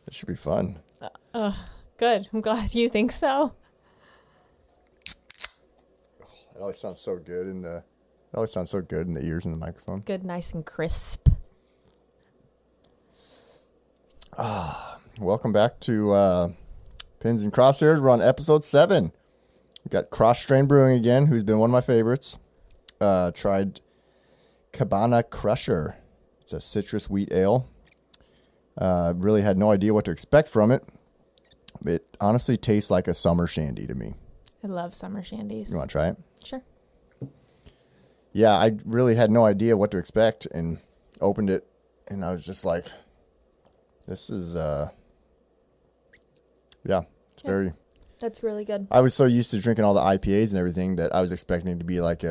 It should be fun. Good. I'm glad you think so. It always sounds so good in the. It always sounds so good in the ears and the microphone. Good, nice and crisp. Welcome back to Pins and Crosshairs. We're on episode 7. We got Cross Strain Brewing again, who's been one of my favorites. Tried Cabana Crusher. It's a citrus wheat ale. Really had no idea what to expect from it. It honestly tastes like a summer shandy to me. I love summer shandies. You want to try it? Sure. Yeah, I really had no idea what to expect and opened it, and I was just like, this is, it's very... That's really good. I was so used to drinking all the IPAs and everything that I was expecting it to be like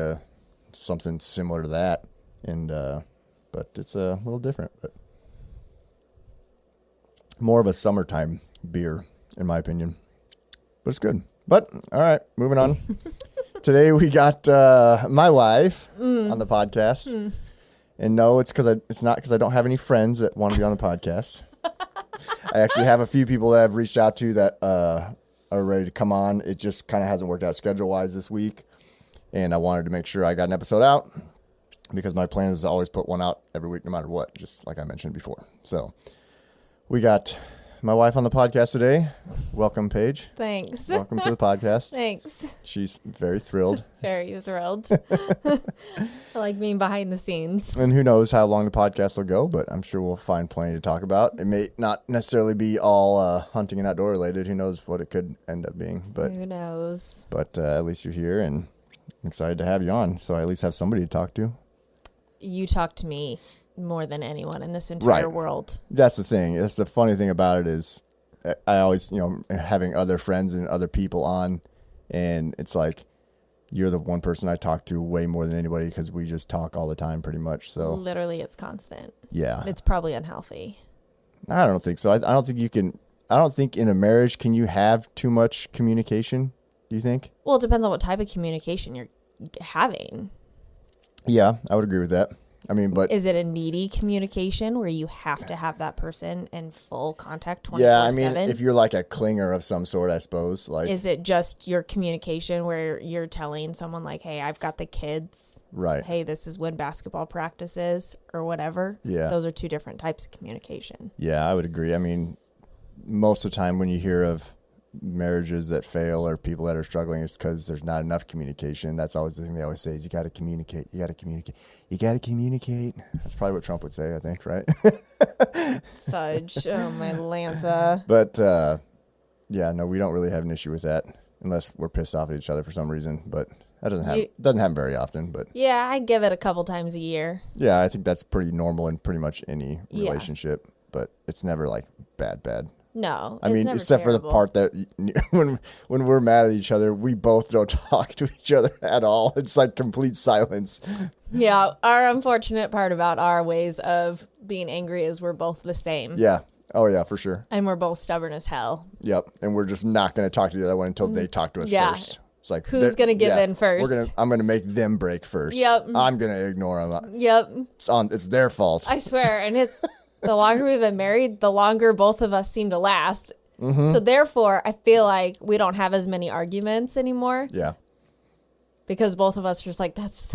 something similar to that, and but it's a little different, but more of a summertime beer, in my opinion. But it's good. But, all right, moving on. Today we got my wife on the podcast. And no, it's not because I don't have any friends that want to be on the podcast. I actually have a few people that I've reached out to that are ready to come on. It just kind of hasn't worked out schedule-wise this week. And I wanted to make sure I got an episode out because my plan is to always put one out every week no matter what, just like I mentioned before. So we got my wife on the podcast today. Welcome, Paige. Thanks. Welcome to the podcast. Thanks. She's very thrilled. Very thrilled. I like being behind the scenes. And who knows how long the podcast will go, but I'm sure we'll find plenty to talk about. It may not necessarily be all hunting and outdoor related. Who knows what it could end up being. But who knows? But at least you're here, and I'm excited to have you on, so I at least have somebody to talk to. You talk to me more than anyone in this entire world. That's the thing. That's the funny thing about it is I always, having other friends and other people on, and it's like you're the one person I talk to way more than anybody because we just talk all the time pretty much. So literally it's constant. Yeah. It's probably unhealthy. I don't think so. I don't think you can. I don't think in a marriage can you have too much communication. Do you think? Well, it depends on what type of communication you're having. Yeah, I would agree with that. I mean, but is it a needy communication where you have to have that person in full contact 24/7? Yeah, I mean, if you're like a clinger of some sort, I suppose. Like, is it just your communication where you're telling someone like, "Hey, I've got the kids. Right. Hey, this is when basketball practice is," or whatever. Yeah. Those are two different types of communication. Yeah, I would agree. I mean, most of the time when you hear of marriages that fail or people that are struggling, it's because there's not enough communication. That's always the thing they always say is you got to communicate. You got to communicate. You got to communicate. That's probably what Trump would say, I think, right? Fudge. Oh, my Lanta. But, yeah, no, we don't really have an issue with that unless we're pissed off at each other for some reason. But that doesn't happen very often. But yeah, I give it a couple times a year. Yeah, I think that's pretty normal in pretty much any relationship. But it's never like bad. No, I mean, except terrible. for the part that when we're mad at each other, we both don't talk to each other at all. It's like complete silence. Yeah, our unfortunate part about our ways of being angry is we're both the same. Yeah. Oh, yeah, for sure. And we're both stubborn as hell. Yep. And we're just not going to talk to the other one until they talk to us first. It's like, who's going to give in first? I'm going to make them break first. Yep. I'm going to ignore them. Yep. It's their fault. I swear. And it's the longer we've been married, the longer both of us seem to last. Mm-hmm. So therefore, I feel like we don't have as many arguments anymore. Yeah. Because both of us are just like, that's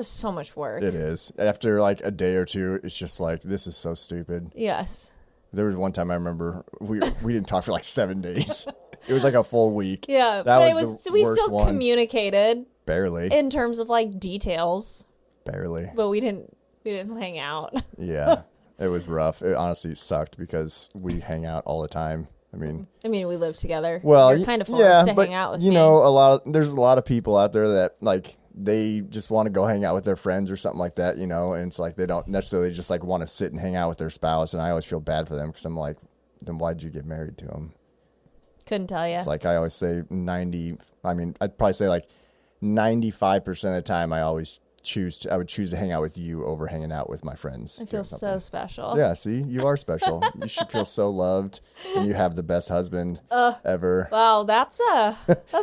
so much work. It is. After like a day or two, it's just like, this is so stupid. Yes. There was one time I remember we didn't talk for like 7 days. It was like a full week. Yeah. That we still communicated. Barely. In terms of like details. Barely. But we didn't hang out. Yeah. It was rough. It honestly sucked because we hang out all the time. I mean, we live together. Well, you're kind of forced to hang out with me. There's a lot of people out there that like they just want to go hang out with their friends or something like that, and it's like they don't necessarily just like want to sit and hang out with their spouse, and I always feel bad for them because I'm like, then why'd you get married to him? Couldn't tell you. It's like I always say I'd probably say like 95% of the time I would choose to hang out with you over hanging out with my friends. I feel so special. Yeah, see, you are special. You should feel so loved, and you have the best husband ever. Wow, that's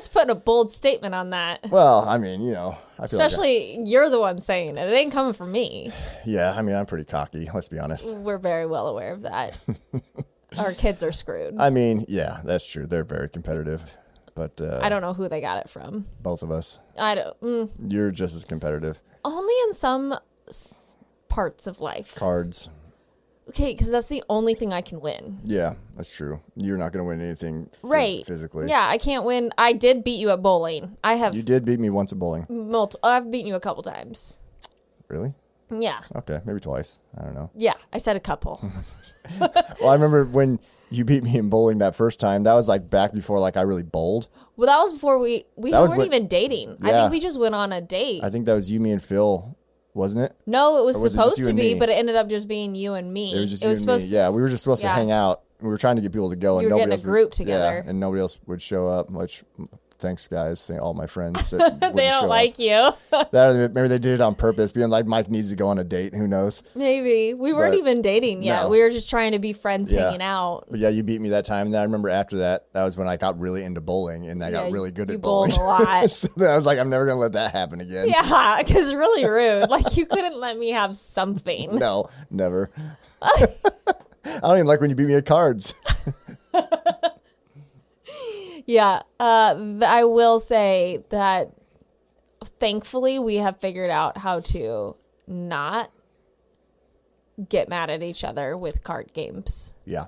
putting a bold statement on that. Well, I mean, I feel especially you're the one saying it. It ain't coming from me. Yeah, I mean, I'm pretty cocky. Let's be honest. We're very well aware of that. our kids are screwed. I mean, yeah, that's true. They're very competitive, but I don't know who they got it from. both of us. I don't. You're just as competitive. Only in some parts of life. Cards. Okay, because that's the only thing I can win. Yeah, that's true. You're not going to win anything Right. physically. Yeah, I can't win. I did beat you at bowling. I have You did beat me once at bowling. I've beaten you a couple times. Really? Yeah. Okay, maybe twice. I don't know. Yeah, I said a couple. Well, I remember when you beat me in bowling that first time. That was like back before like I really bowled. Well, that was before we That was weren't when- even dating. I Yeah. think we just went on a date. I think that was you, me, and Phil, wasn't it? No, it was Or was it just supposed you to and be, me? but it ended up just being you and me. It was just you and me. supposed Yeah, we were just supposed Yeah. to hang out. We were trying to get people to go, and You were nobody getting a else group would, together. Yeah, and nobody else would show up. Which, thanks, guys. All my friends. That they wouldn't don't show like up. you. Maybe they did it on purpose, being like Mike needs to go on a date. Who knows? Maybe. We weren't But- even dating yet. No. We were just trying to be friends Yeah. hanging out. But yeah, you beat me that time. And then I remember after that, that was when I got really into bowling, and I Yeah, got really good you at bowling. bowled a lot. So then I was like, I'm never gonna let that happen again. Yeah, because really rude. Like, you couldn't let me have something. No, never. I don't even like when you beat me at cards. Yeah, I will say that thankfully we have figured out how to not get mad at each other with card games. Yeah,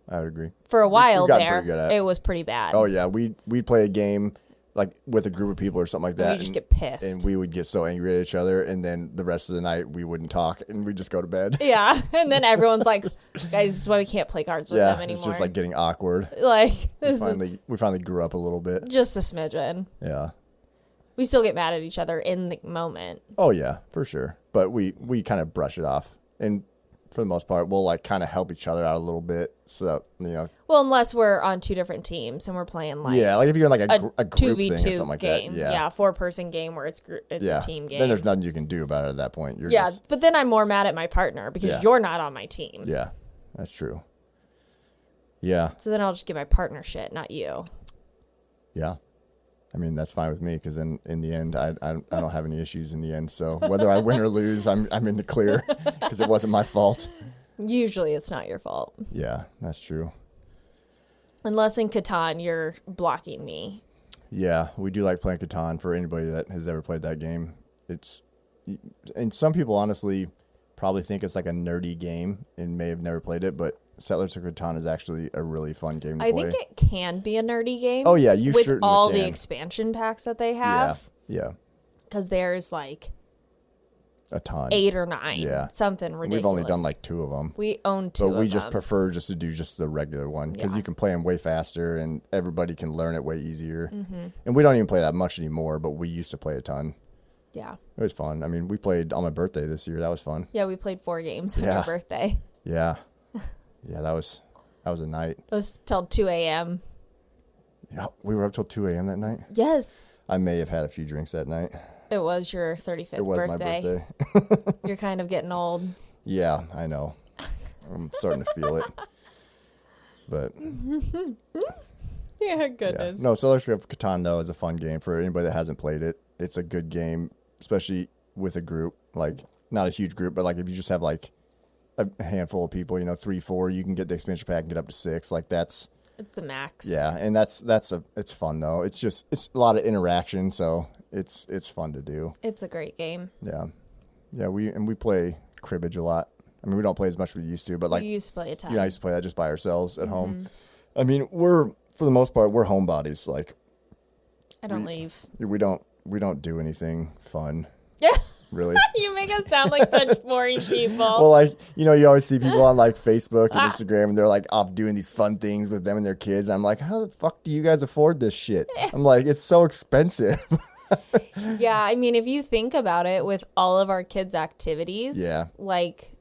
I would agree. For a while gotten there, pretty good at it. it was pretty bad. Oh yeah, we'd play a game like with a group of people or something like that. we just get pissed. and we would get so angry at each other, and then the rest of the night we wouldn't talk, and we'd just go to bed. Yeah, and then everyone's like, "Guys, this is why we can't play cards with them anymore." it's just like getting awkward. like We this is finally grew up a little bit. just a smidgen. Yeah. We still get mad at each other in the moment. Oh yeah, for sure. But we kind of brush it off, and for the most part, we'll like kind of help each other out a little bit. So Well, unless we're on two different teams and we're playing like yeah, like if you're in like a group 2v2 thing or something like game. that. Yeah, 4-person game where it's yeah. a team game. Then there's nothing you can do about it at that point. You're yeah, just, but then I'm more mad at my partner because Yeah. you're not on my team. yeah, that's true. Yeah, So then I'll just get my partner shit, not you. yeah. I mean that's fine with me because in the end I don't have any issues in the end. So whether I win or lose, I'm in the clear because it wasn't my fault. Usually it's not your fault. Yeah, that's true. Unless in Catan you're blocking me. Yeah, we do like playing Catan for anybody that has ever played that game. And some people honestly probably think it's like a nerdy game and may have never played it, but Settlers of Catan is actually a really fun game to I play. think it can be a nerdy game. Oh, yeah, you with certainly all the can. expansion packs that they yeah, have. yeah, Because there's like a ton. 8 or 9. Yeah. Something ridiculous. We've only done like 2 of them. We own 2 But we of just them. prefer just to do just the regular one because Yeah. you can play them way faster and everybody can learn it way easier. Mm-hmm. And we don't even play that much anymore, but we used to play a ton. Yeah. It was fun. I mean, we played on my birthday this year. That was fun. Yeah, we played 4 games on Yeah. your birthday. Yeah. Yeah, that was a night. It was till 2 a.m. Yeah, we were up till 2 a.m. that night. Yes. I may have had a few drinks that night. It was your 35th It was birthday. my birthday. You're kind of getting old. Yeah, I know. I'm starting to feel it. But Yeah, yeah. goodness. No, Settlers of Catan though is a fun game for anybody that hasn't played it. It's a good game, especially with a group. Like not a huge group, but like if you just have like a handful of people, 3, 4, you can get the expansion pack and get up to 6. Like that's It's the max. yeah, and it's fun though. It's a lot of interaction, so it's fun to do. It's a great game. Yeah. Yeah, we play cribbage a lot. I mean, we don't play as much as we used to, but like You used to play a ton. I used to play that just by ourselves at Mm-hmm. home. I mean, for the most part, we're homebodies. Like I don't leave. we don't do anything fun, Yeah. really. You make us sound like such boring people. Well, like, you always see people on like Facebook and Instagram and they're like off doing these fun things with them and their kids. I'm like, how the fuck do you guys afford this shit? I'm like, it's so expensive. Yeah, I mean, if you think about it, with all of our kids' activities, Yeah. like,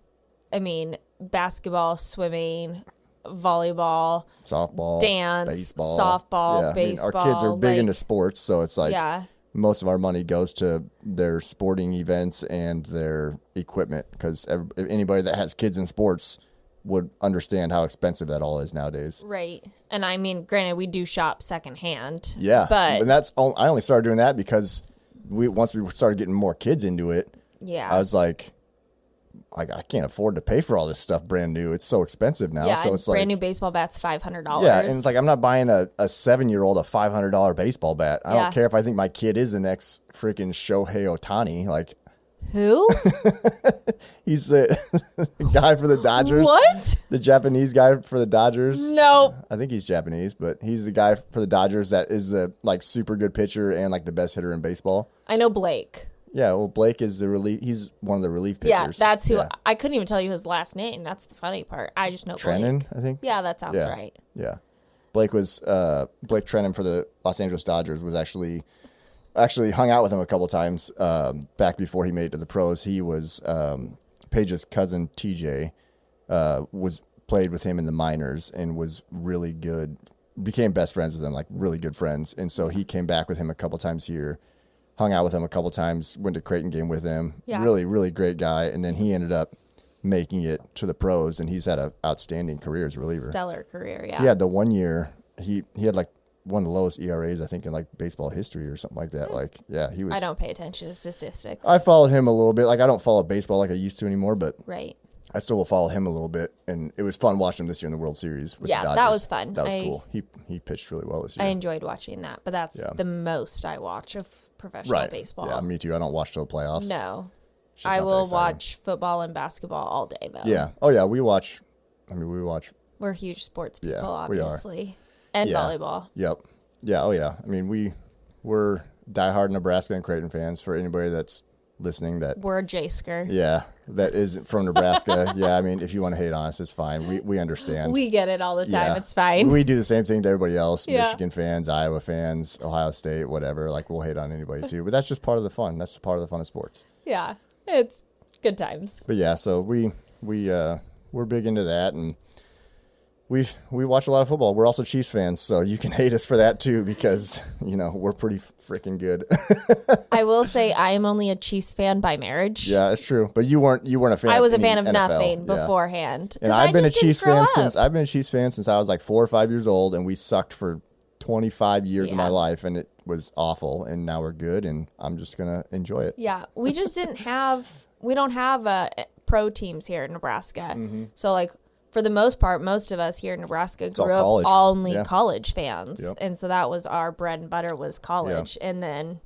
I mean, basketball, swimming, volleyball, Softball, dance, baseball, softball, yeah. baseball. I mean, our kids are big like, into sports, so it's like yeah, most of our money goes to their sporting events and their equipment because anybody that has kids in sports would understand how expensive that all is nowadays. right. And I mean, granted, we do shop secondhand. Yeah, But and I only started doing that because once we started getting more kids into it, yeah, I was like, like I can't afford to pay for all this stuff brand new. It's so expensive now. Yeah, So and it's brand like new baseball bats, $500. yeah, and it's like I'm not buying a 7-year-old a $500 baseball bat. I Yeah. don't care if I think my kid is the next freaking Shohei Ohtani. Like Who? he's the guy for the Dodgers. What? The Japanese guy for the Dodgers. No. I think he's Japanese, but he's the guy for the Dodgers that is a like super good pitcher and like the best hitter in baseball. I know Blake. Yeah, well, Blake is the relief. He's one of the relief pitchers. Yeah, that's who. Yeah. I couldn't even tell you his last name. That's the funny part. I just know Trennan, Blake. I think. Yeah, that sounds Yeah. right. Yeah, Blake was Blake Trennan for the Los Angeles Dodgers was actually hung out with him a couple times back before he made it to the pros. He was Paige's cousin TJ was played with him in the minors and was really good. Became best friends with him, like really good friends. And so he came back with him a couple times here. Hung out with him a couple times, went to Creighton game with him. Yeah. Really, really great guy. And then he ended up making it to the pros, and he's had an outstanding career as a reliever. Stellar career. Yeah. He had the 1 year, he had like one of the lowest ERAs, I think, in like baseball history or something like that. Like, yeah, he was. I don't pay attention to statistics. I followed him a little bit. Like, I don't follow baseball like I used to anymore, but right. I still will follow him a little bit. And it was fun watching him this year in the World Series with Yeah, the that Dodgers. was fun. That was cool. He pitched really well this year. I enjoyed watching that, but that's Yeah. the most I watch of professional right. baseball. Yeah, me too. I don't watch till the playoffs. No. It's just I not that will exciting. watch football and basketball all day, though. Yeah. Oh, yeah. We watch. We're huge sports people, Yeah, we are. obviously. And Yeah. volleyball. Yep. Yeah. Oh, yeah. I mean, we're diehard Nebraska and Creighton fans. For anybody that's listening, that We're a J-sker. yeah, that is from Nebraska. Yeah. I mean, if you want to hate on us, it's fine. We understand. We get it all the time. Yeah. It's fine. We do the same thing to everybody else. Yeah. Michigan fans, Iowa fans, Ohio State, whatever. Like, we'll hate on anybody too. But that's just part of the fun. That's part of the fun of sports. Yeah. It's good times. But yeah, so we're big into that, and we watch a lot of football. We're also Chiefs fans, so you can hate us for that too, because we're pretty freaking good. I will say I am only a Chiefs fan by marriage. Yeah, it's true. But you weren't a fan. I was a any fan of NFL. nothing Yeah. beforehand. And 'Cause I've I been a just didn't Chiefs grow fan up. since I was like 4 or 5 years old, and we sucked for 25 years of my Yeah. life, and it was awful. And now we're good, and I'm just gonna enjoy it. Yeah, we just we don't have pro teams here in Nebraska. Mm-hmm. So like for the most part, most of us here in Nebraska all grew up college. only Yeah. college fans. Yep. And so that was our bread and butter was college. And then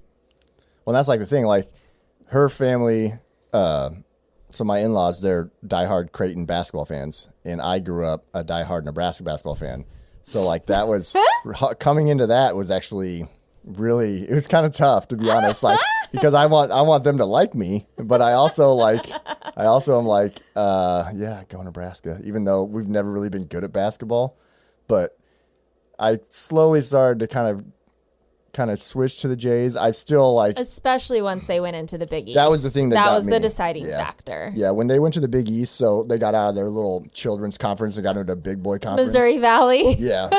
Well, that's like the thing. Like her family, so my in-laws, they're diehard Creighton basketball fans, and I grew up a diehard Nebraska basketball fan. So like that was coming into that was actually really, it was kind of tough, to be honest. Like because I want them to like me, but I also am like, yeah, go Nebraska. Even though we've never really been good at basketball, but I slowly started to kind of switch to the Jays. I still like. especially once they went into the Big East. That was the thing that got was me. the deciding Yeah. factor. Yeah, when they went to the Big East, so they got out of their little children's conference and got into a big boy conference. Missouri Valley. Yeah.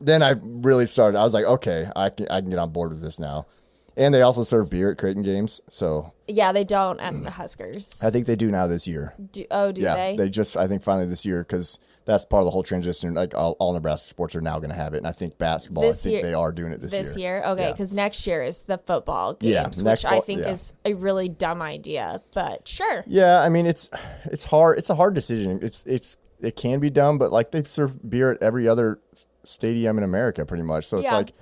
Then I really started. I was like, okay, I can get on board with this now. And they also serve beer at Creighton games, so Yeah, they don't at the Huskers. I think they do now this year. Do Yeah, they? just I think finally this year, because that's part of the whole transition. Like all Nebraska sports are now going to have it, and I think basketball. This I think year- they are doing it this year. Okay, Yeah. because next year is the football Yeah, games, next which I fall- think yeah. is a really dumb idea, but sure. Yeah, I mean it's hard. It's a hard decision. It can be dumb, but like they serve beer at every other stadium in America, pretty much. So it's Yeah. like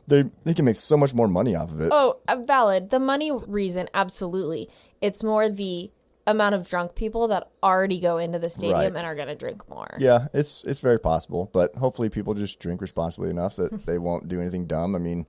they can make so much more money off of it. Oh, valid. The money reason, absolutely. It's more the amount of drunk people that already go into the stadium Right. and are going to drink more. Yeah, it's very possible, but hopefully people just drink responsibly enough that they won't do anything dumb. I mean,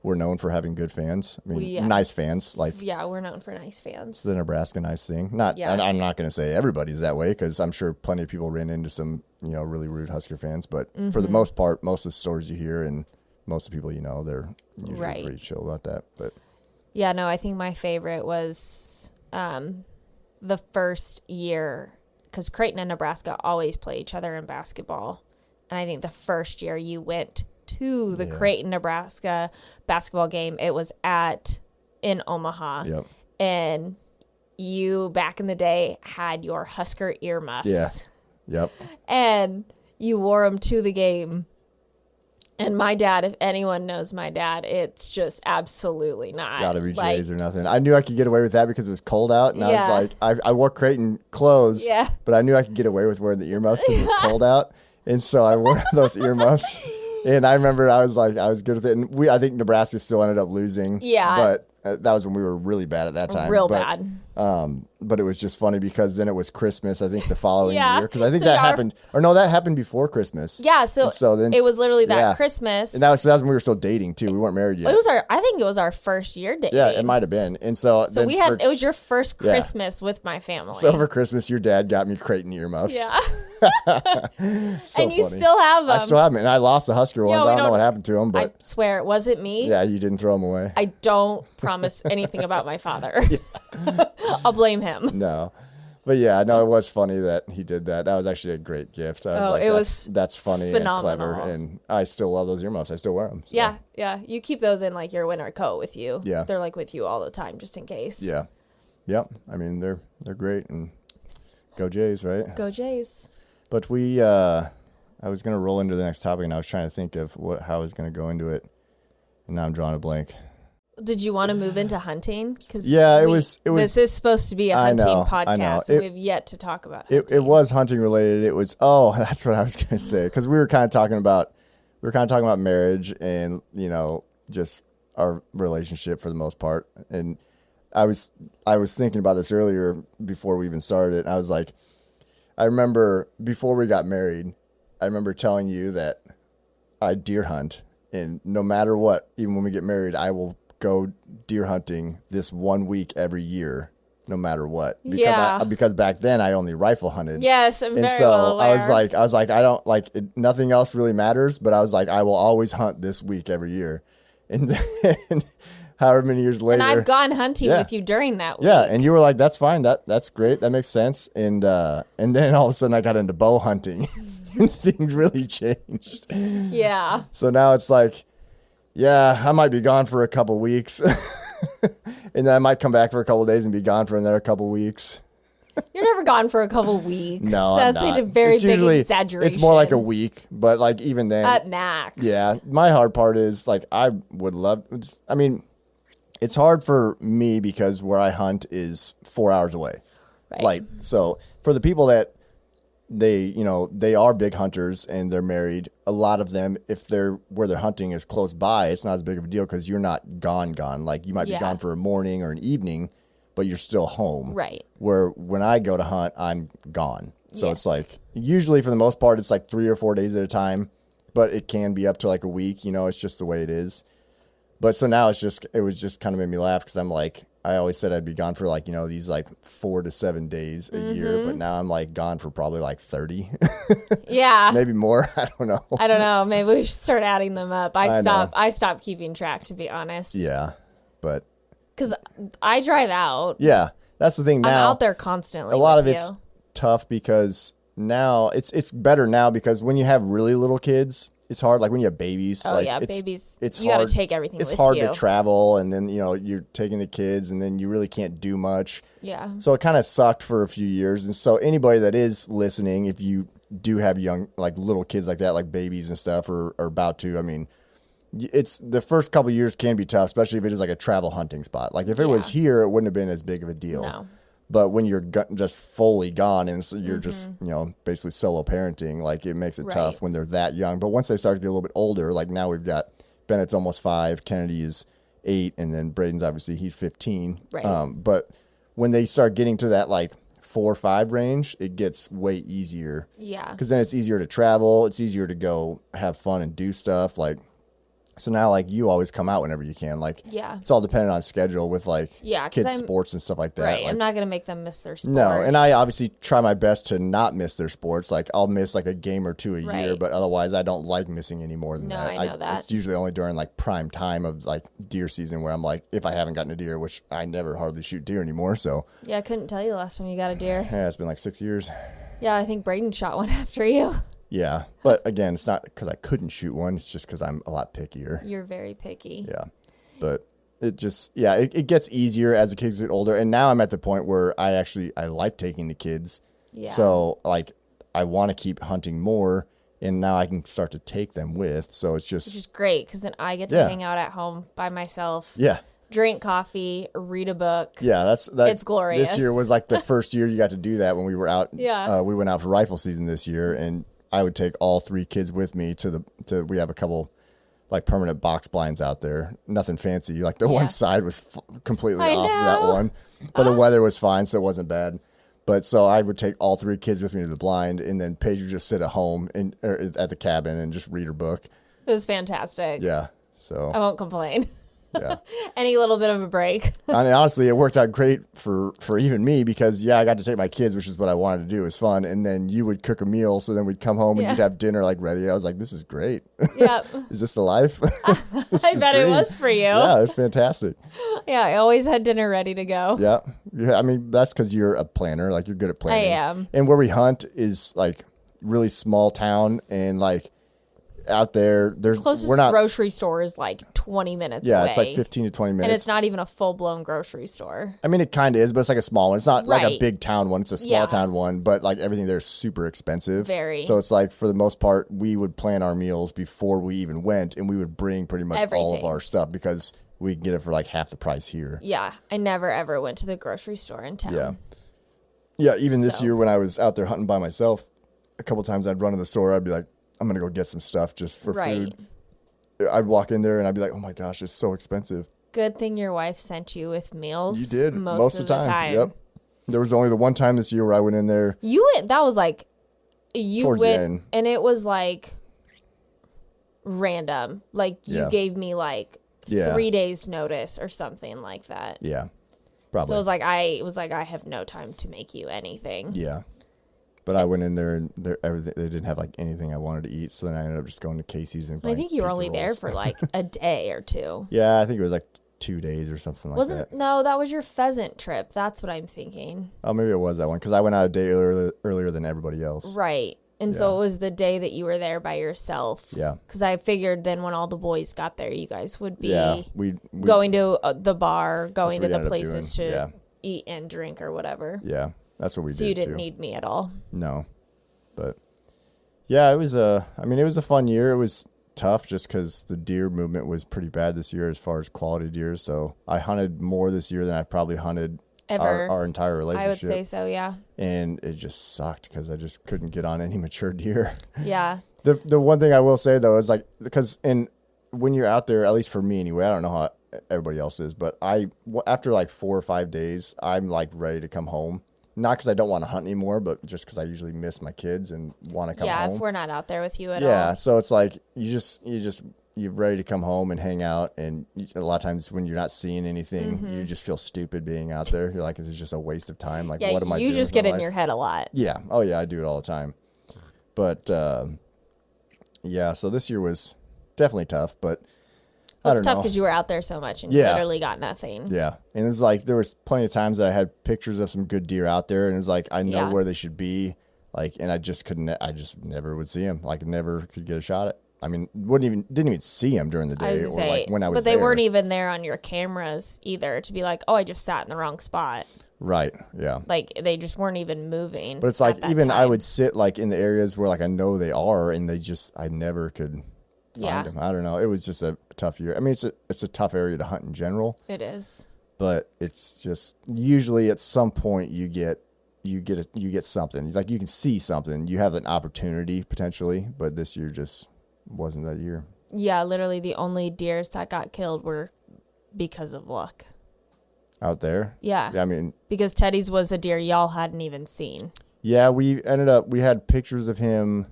we're known for having good fans. I mean, Yeah. nice fans. Like Yeah, we're known for nice fans. it's the Nebraska nice thing. Not, Yeah. and I'm not going to say everybody's that way, because I'm sure plenty of people ran into some really rude Husker fans. But for Mm-hmm. the most part, most of the stories you hear and most of the people they're usually Right. pretty chill about that. But Yeah, no, I think my favorite was the first year, because Creighton and Nebraska always play each other in basketball. And I think the first year you went to the Yeah. Creighton, Nebraska basketball game, it was in Omaha. yep, And you, back in the day, had your Husker earmuffs. Yeah. yep. And you wore them to the game. And my dad, if anyone knows my dad, it's just absolutely not. Gotta be Jays or nothing. I knew I could get away with that because it was cold out, and I was like, I wore Creighton clothes, but I knew I could get away with wearing the earmuffs because it was cold out, and so I wore those earmuffs. And I remember I was good with it, and I think Nebraska still ended up losing. Yeah, but that was when we were really bad at that time. Bad. But it was just funny because then it was Christmas, I think, the following year. Because I think that happened. Or no, that happened before Christmas. Yeah, so then it was literally that Christmas. And that was when we were still dating, too. We weren't married yet. I think it was our first year dating. Yeah, it might have been. And so then it was your first Christmas with my family. So for Christmas, your dad got me Creighton earmuffs. Yeah. And funny. You still have them. I still have them. And I lost the Husker ones. I don't know what happened to them. But I swear, was it me? Yeah, you didn't throw them away. I don't promise anything about my father. I'll blame him. No. But yeah, no, it was funny that he did that. That was actually a great gift. I was that's funny phenomenal. And clever. And I still love those earmuffs. I still wear them. So. Yeah. You keep those in like your winter coat with you. Yeah. They're like with you all the time just in case. Yeah. Yep. I mean, they're great. And go Jays, right? Go Jays. But I was going to roll into the next topic, and I was trying to think of how I was going to go into it. And now I'm drawing a blank. Did you want to move into hunting? Because it was. This is supposed to be a hunting podcast, and we've yet to talk about hunting. It was hunting related. It was. Oh, that's what I was going to say. Because we were kind of talking about marriage and just our relationship for the most part. And I was thinking about this earlier before we even started. And I was like, I remember before we got married, I remember telling you that I deer hunt, and no matter what, even when we get married, I will go deer hunting this 1 week every year, no matter what. Because back then I only rifle hunted. Yes, I'm very well aware. I was like, I don't like it, nothing else really matters. But I was like, I will always hunt this week every year, and then however many years later, and I've gone hunting with you during that week. Yeah, and you were like, that's fine, that's great, that makes sense. And then all of a sudden I got into bow hunting, and things really changed. Yeah. So now it's like, yeah, I might be gone for a couple weeks, and then I might come back for a couple days and be gone for another couple weeks. You're never gone for a couple weeks. No, that's I'm not. a very big exaggeration. It's more like a week, but like even then, at max. Yeah, my hard part is like I would love. I mean, it's hard for me because where I hunt is 4 hours away. Right. Like so, for the people that they are big hunters and they're married, a lot of them, if where they're hunting is close by, it's not as big of a deal because you're not gone. Like you might be gone for a morning or an evening, but you're still home. Right. Where when I go to hunt, I'm gone. So it's like, usually for the most part, it's like 3 or 4 days at a time, but it can be up to like a week, it's just the way it is. But so now it was just kind of made me laugh because I'm like, I always said I'd be gone for like, these like 4 to 7 days a year, but now I'm like gone for probably like 30. Yeah. Maybe more. I don't know. Maybe we should start adding them up. I stopped keeping track, to be honest. Yeah. But because I drive out. Yeah. That's the thing now. I'm out there constantly. A lot of it's tough because now it's better now because when you have really little kids, it's hard. Like when you have babies, babies. It's you hard. Gotta take everything. It's with hard you. to travel, and then you're taking the kids, and then you really can't do much. Yeah. So it kind of sucked for a few years, and so anybody that is listening, if you do have young, like little kids like that, like babies and stuff, or about to, I mean, it's the first couple of years can be tough, especially if it is like a travel hunting spot. Like if it was here, it wouldn't have been as big of a deal. No. But when you're just fully gone and so you're just, basically solo parenting, like it makes it tough when they're that young. But once they start to get a little bit older, like now we've got Bennett's almost 5, Kennedy is 8, and then Braden's obviously he's 15. Right. But when they start getting to that like 4 or 5 range, it gets way easier. Yeah. Because then it's easier to travel. It's easier to go have fun and do stuff. Like, so now, like, you always come out whenever you can. Like, it's all dependent on schedule with, like, kids' sports and stuff like that. Right, like, I'm not going to make them miss their sports. No, and I obviously try my best to not miss their sports. Like, I'll miss, like, a game or 2 a year, but otherwise I don't like missing any more than that. I know that. It's usually only during, like, prime time of, like, deer season where I'm like, if I haven't gotten a deer, which I never hardly shoot deer anymore, so. Yeah, I couldn't tell you the last time you got a deer. Yeah, it's been, like, 6 years. Yeah, I think Braden shot one after you. Yeah, but again, it's not because I couldn't shoot one. It's just because I'm a lot pickier. You're very picky. Yeah, but it just, it gets easier as the kids get older. And now I'm at the point where I like taking the kids. Yeah. So, like, I want to keep hunting more. and now I can start to take them with. So it's Which just is great because then I get to Yeah. hang out at home by myself, yeah. drink coffee, read a book. Yeah, that. It's glorious. This year was like the first year you got to do that when we were out. Yeah. We went out for rifle season this year, and I would take all 3 kids with me to we have a couple like permanent box blinds out there. Nothing fancy. Like the Yeah. one side was completely I off that know. one, but the weather was fine, so it wasn't bad. But so I would take all 3 kids with me to the blind, and then Paige would just sit at home or at the cabin and just read her book. It was fantastic. Yeah. So I won't complain. yeah. Any little bit of a break. I mean, honestly, it worked out great for even me because, yeah, I got to take my kids, which is what I wanted to do. It was fun. And then you would cook a meal. So then we'd come home and Yeah. you'd have dinner like ready. I was like, this is great. Yep. Is this the life? I bet it was for you. Yeah, it's fantastic. Yeah, I always had dinner ready to go. Yeah. Yeah. I mean, that's because you're a planner. Like, you're good at planning. am. And where we hunt is like really small town. And like out there, Closest we're not. grocery store is like 20 minutes Yeah, away. it's like 15 to 20 minutes. And it's not even a full-blown grocery store. I mean, it kind of is, but it's like a small one. It's not like a Right. big town one. It's a small Yeah. town one, but like everything there is super expensive. Very. So it's like for the most part, we would plan our meals before we even went, and we would bring pretty much all of Everything. our stuff because we can get it for like half the price here. Yeah, I never ever went to the grocery store in town. Yeah. Yeah, even this So. year when I was out there hunting by myself, a couple times I'd run to the store. I'd be like, I'm going to go get some stuff just for Right. food. I'd walk in there and I'd be like, oh my gosh, it's so expensive. Good thing your wife sent you with meals. You did most of the time. Yep. There was only the one time this year where I went in there. You went. That was like you Towards the went, end. and it was like random. Like you Yeah. gave me like Yeah. 3 days notice or something like that. Yeah, probably. So it was like I have no time to make you anything. Yeah. But I went in there and everything, they didn't have like anything I wanted to eat. So then I ended up just going to Casey's and I buying think you were pizza only there rolls. for like a day or two. Yeah, I think it was like 2 days or something like Wasn't that. no, that was your pheasant trip. That's what I'm thinking. Oh, maybe it was that one because I went out a day earlier than everybody else. Right. And so Yeah. it was the day that you were there by yourself. Yeah. Because I figured then when all the boys got there, you guys would be Yeah. We going to the bar, going what to we the ended up places doing, to yeah. eat and drink or whatever. Yeah, that's what we So did you didn't too. need me at all. No, but yeah, it was I mean, it was a fun year. It was tough just because the deer movement was pretty bad this year as far as quality deer. So I hunted more this year than I've probably hunted Ever. our entire relationship. I would say so, yeah. And it just sucked because I just couldn't get on any mature deer. Yeah. The one thing I will say though is like because when you're out there, at least for me anyway, I don't know how everybody else is, but after like 4 or 5 days, I'm like ready to come home. Not because I don't want to hunt anymore, but just because I usually miss my kids and want to come Yeah, home. if we're not out there with you at Yeah, all. so it's like you're ready to come home and hang out, and a lot of times when you're not seeing anything, you just feel stupid being out there. You're like, this is just a waste of time. Like, Yeah, what am I doing? you just with my get in life? your head a lot. Yeah. Oh yeah, I do it all the time. But yeah, so this year was definitely tough, but I It's don't tough know. because you were out there so much and Yeah. literally got nothing. Yeah. And it was like there was plenty of times that I had pictures of some good deer out there, and it was like I know Yeah. where they should be, like, and I just couldn't. I just never would see them. Like, never could get a shot at. I mean, didn't even see them during the I was day gonna or say, like when I was but they there. weren't even there on your cameras either to be like, oh, I just sat in the wrong spot. Right. Yeah. Like they just weren't even moving. But it's at like that even I time. would sit like in the areas where like I know they are, and I never could find Yeah. them. I don't know. It was just a tough year. I mean, it's a tough area to hunt in general, It is. but it's just usually at some point you get something. Like you can see something. You have an opportunity potentially, but this year just wasn't that year. Yeah, literally the only deers that got killed were because of luck. Out there. Yeah. I mean, Because Teddy's was a deer y'all hadn't even seen. yeah, we had pictures of him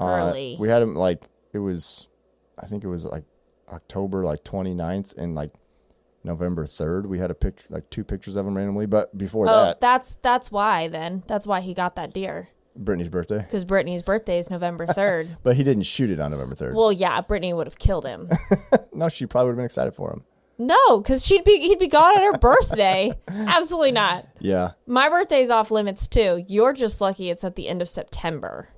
Early. We had him like I think it was like October like 29th and like November 3rd. We had a picture, like 2 pictures of him randomly. But before Oh, that, that's why then. That's why he got that deer. Brittany's birthday. Because Brittany's birthday is November 3rd. But he didn't shoot it on November 3rd. Well, yeah, Brittany would have killed him. No, she probably would have been excited for him. No, because he'd be gone on her birthday. Absolutely not. Yeah, My birthday's off limits too. You're just lucky it's at the end of September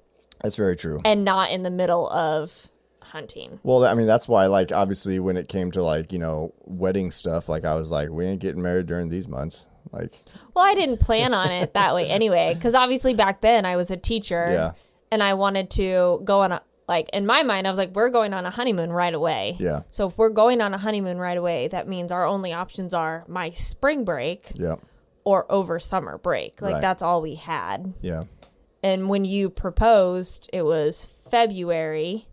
that's very true. and not in the middle of hunting. Well, I mean, that's why, like, obviously when it came to like, wedding stuff, like I was like, we ain't getting married during these months. Like, Well, I didn't plan on it that way anyway, because obviously back then I was a teacher. Yeah. and I wanted to go on a, like, in my mind, I was like, we're going on a honeymoon right away. Yeah. So if we're going on a honeymoon right away, that means our only options are my spring break Yeah. or over summer break. Like, Right. that's all we had. Yeah. And when you proposed, it was February.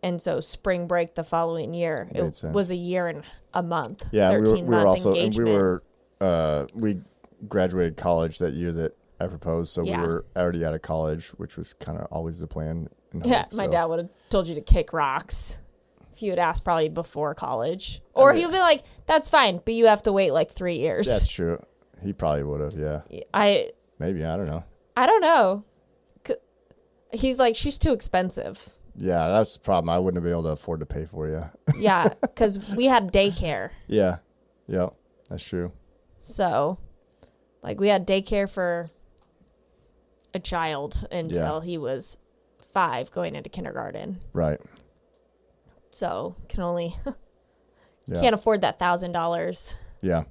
And so spring break the following year. Made It sense. was a year and a month. Yeah. 13 We were month also, and engagement. we graduated college that year that I proposed. So Yeah. we were already out of college, which was kind of always the plan. and Yeah, hope, my so. dad would have told you to kick rocks if you had asked probably before college. Or he'd be like, that's fine, but you have to wait like 3 years. That's true. He probably would have. Yeah. Maybe. I don't know. I don't know. He's like, she's too expensive. Yeah. That's the problem. I wouldn't have been able to afford to pay for you. Yeah, because we had daycare. Yeah. Yeah. That's true. So, like, we had daycare for a child until he was 5 going into kindergarten. Right. So, can't Yeah. afford that $1,000 Yeah.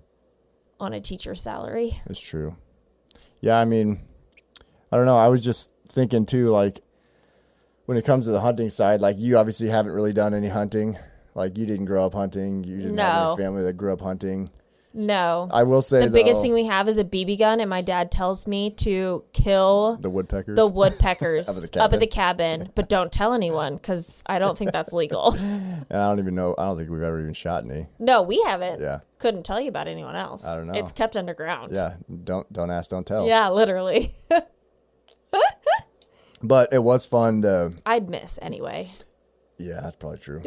on a teacher's salary. It's true. Yeah, I mean, I don't know. I was just thinking too, like, when it comes to the hunting side, like, you obviously haven't really done any hunting. Like, you didn't grow up hunting. You didn't have No. any family that grew up hunting. No. I will say, The biggest though, thing we have is a BB gun, and my dad tells me to kill the woodpeckers. the woodpeckers Up at the up at the cabin, but don't tell anyone because I don't think that's legal. And I don't even know. I don't think we've ever even shot any. No, we haven't. Yeah. Couldn't tell you about anyone else. I don't know. It's kept underground. Yeah. Don't ask, don't tell. Yeah, literally. But it was fun to. I'd miss anyway. Yeah, that's probably true.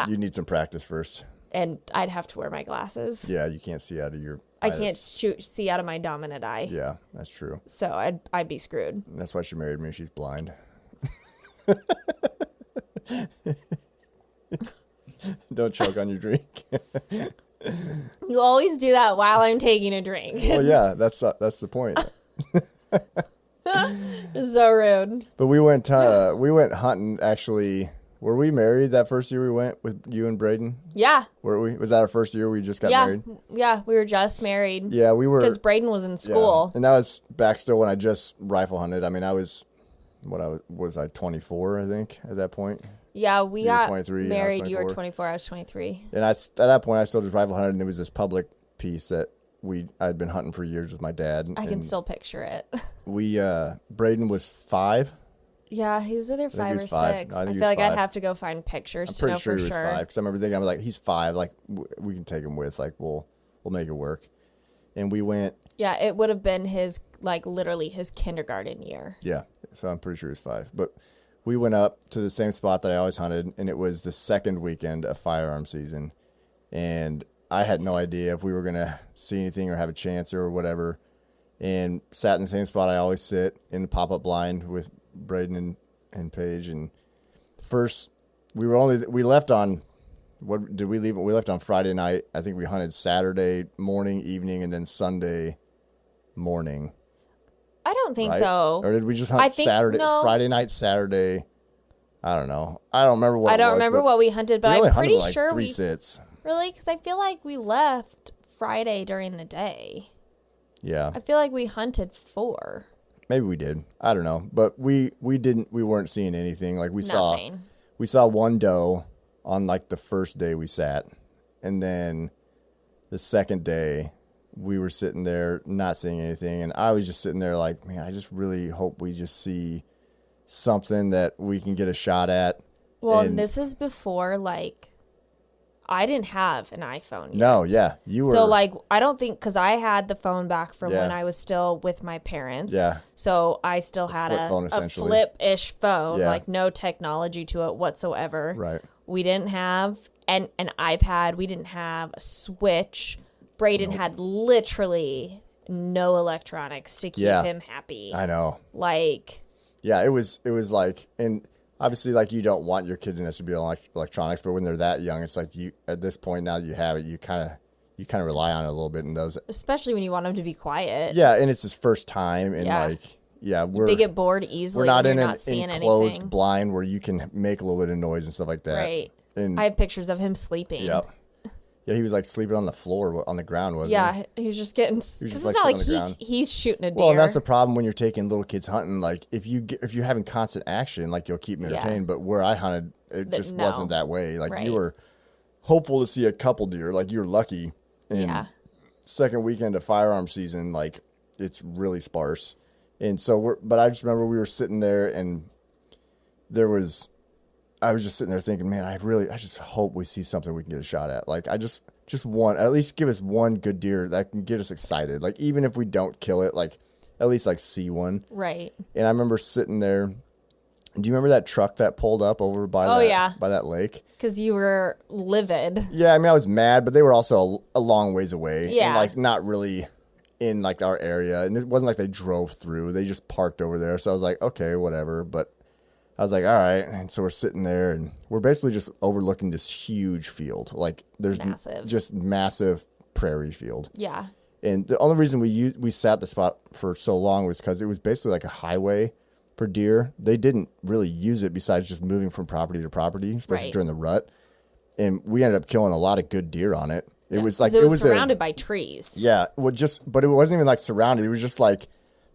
You need some practice first. And I'd have to wear my glasses. Yeah, you can't see out of your. I eyes. can't see out of my dominant eye. Yeah, that's true. So I'd be screwed. That's why she married me. She's blind. Don't choke on your drink. You always do that while I'm taking a drink. Well, yeah, that's the point. So rude. But we went hunting. Actually, were we married that first year we went with you and Braden? Yeah. Were we? Was that our first year we just got Yeah. married? Yeah. We were just married. Yeah, we were. Because Braden was in Yeah. school. And that was back still when I just rifle hunted. I mean, I was 24, I think, at that point. Yeah, we You were got 23 and I was married. You were 24. 24. I was 23. And at that point, I still just rifle hunted, and it was this public piece that I'd been hunting for years with my dad. I can and still picture it. we Braden was 5. Yeah, he was either he 5 was or 5. 6. No, I I think he feel was like I'd 5. have to go find pictures I'm to pretty know sure for he was sure. 5 because I remember thinking, I'm like, he's 5. Like we can take him with. Like we'll make it work. And we went. Yeah, it would have been his, like, literally his kindergarten year. Yeah, so I'm pretty sure he was 5. But we went up to the same spot that I always hunted, and it was the second weekend of firearm season. And I had no idea if we were going to see anything or have a chance or whatever. And sat in the same spot I always sit in the pop-up blind with Braden and Paige. And first, we left on, what did we leave? We left on Friday night. I think we hunted Saturday morning, evening, and then Sunday morning. I don't think Right? so. Or did we just I hunt think- Saturday, no. Friday night, Saturday? I don't know. I don't remember what I don't it was, remember but what we hunted, but we only I'm hunted pretty like sure 3 we sits. really, because I feel like we left Friday during the day. Yeah, I feel like we hunted 4. maybe we did. I don't know, but we weren't seeing anything. Like we Nothing. saw one doe on like the first day we sat, and then the second day we were sitting there not seeing anything, and I was just sitting there like, man, I just really hope we just see something that we can get a shot at. Well, And- this is before, like, I didn't have an iPhone yet. No, yeah, you were. So, like, I don't think, because I had the phone back from Yeah. when I was still with my parents. Yeah. So I still had flip a phone, essentially. flip-ish phone, Yeah. like no technology to it whatsoever. Right. We didn't have an iPad. We didn't have a Switch. Braden had literally no electronics to keep Yeah. him happy. I know. Like, Yeah, it was like, and obviously, like, you don't want your kid to necessarily be on electronics, but when they're that young, it's like you, at this point now that you have it, you kind of rely on it a little bit in those. especially when you want him to be quiet. Yeah, and it's his first time, and Yeah. like, yeah, They get bored easily. we're not when in you're an not seeing enclosed anything. blind where you can make a little bit of noise and stuff like that. Right. And I have pictures of him sleeping. yep. Yeah, he was like sleeping on the floor, on the ground, wasn't he? Yeah, he was just getting. Because just, it's like, not like sitting on the ground. he's shooting a deer. Well, and that's the problem when you're taking little kids hunting. Like if you're having constant action, like you'll keep them Yeah. entertained. But where I hunted, it just no. wasn't that way. Like Right. you were hopeful to see a couple deer. Like you're lucky. And Yeah. second weekend of firearm season, like it's really sparse. And so but I just remember we were sitting there and I was just sitting there thinking, man, I just hope we see something we can get a shot at. Like I just want, at least give us one good deer that can get us excited. Like even if we don't kill it, like at least like see one. Right. And I remember sitting there. Do you remember that truck that pulled up over by by that lake? Because you were livid. Yeah, I mean I was mad, but they were also a long ways away. Yeah. And like not really in like our area. And it wasn't like they drove through. They just parked over there. So I was like, okay, whatever. But I was like, all right. And so we're sitting there and we're basically just overlooking this huge field. Like there's just massive prairie field. Yeah. And the only reason we sat the spot for so long was because it was basically like a highway for deer. They didn't really use it besides just moving from property to property, especially during the rut. And we ended up killing a lot of good deer on it. It was like, it was surrounded by trees. Yeah. Well, but it wasn't even like surrounded. It was just like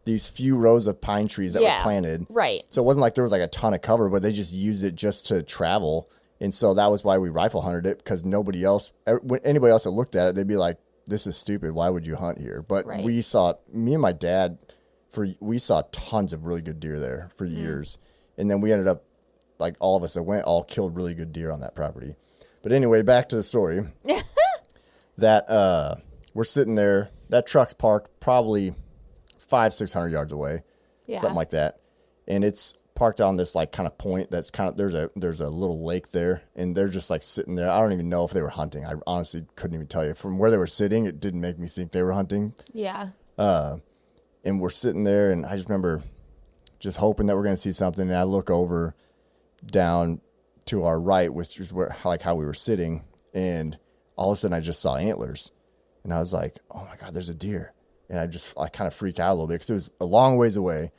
these few rows of pine trees that were planted. Right. So it wasn't like there was like a ton of cover, but they just used it just to travel. And so that was why we rifle hunted it, because anybody else that looked at it, they'd be like, this is stupid. Why would you hunt here? But me and my dad, we saw tons of really good deer there for years. And then we ended up, like all of us that went, all killed really good deer on that property. But anyway, back to the story. That we're sitting there. That truck's parked probably 500-600 yards away, something like that. And it's parked on this like kind of point that's kind of, there's a little lake there, and they're just like sitting there. I don't even know if they were hunting. I honestly couldn't even tell you. From where they were sitting, it didn't make me think they were hunting. Yeah. And we're sitting there, and I just remember just hoping that we're going to see something. And I look over down to our right, which is how we were sitting, and all of a sudden I just saw antlers, and I was like, oh my God, there's a deer. And I kind of freaked out a little bit because it was a long ways away,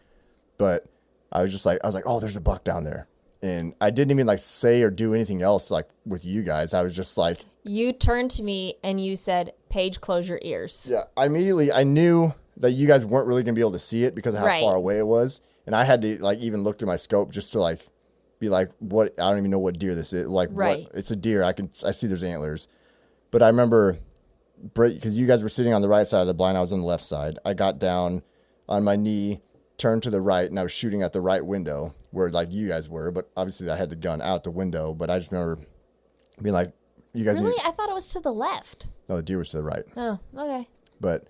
but I was like, oh, there's a buck down there. And I didn't even like say or do anything else like with you guys. I was just like, you turned to me and you said, Paige, close your ears. Yeah. I knew that you guys weren't really going to be able to see it because of how far away it was. And I had to like even look through my scope just to like be like, what? I don't even know what deer this is. Like, what? It's a deer. I see there's antlers. But I remember, because you guys were sitting on the right side of the blind, I was on the left side. I got down on my knee, turned to the right, and I was shooting at the right window where like you guys were. But obviously I had the gun out the window. But I just remember being like, you guys really? I thought it was to the left. No, the deer was to the right. Oh, okay. But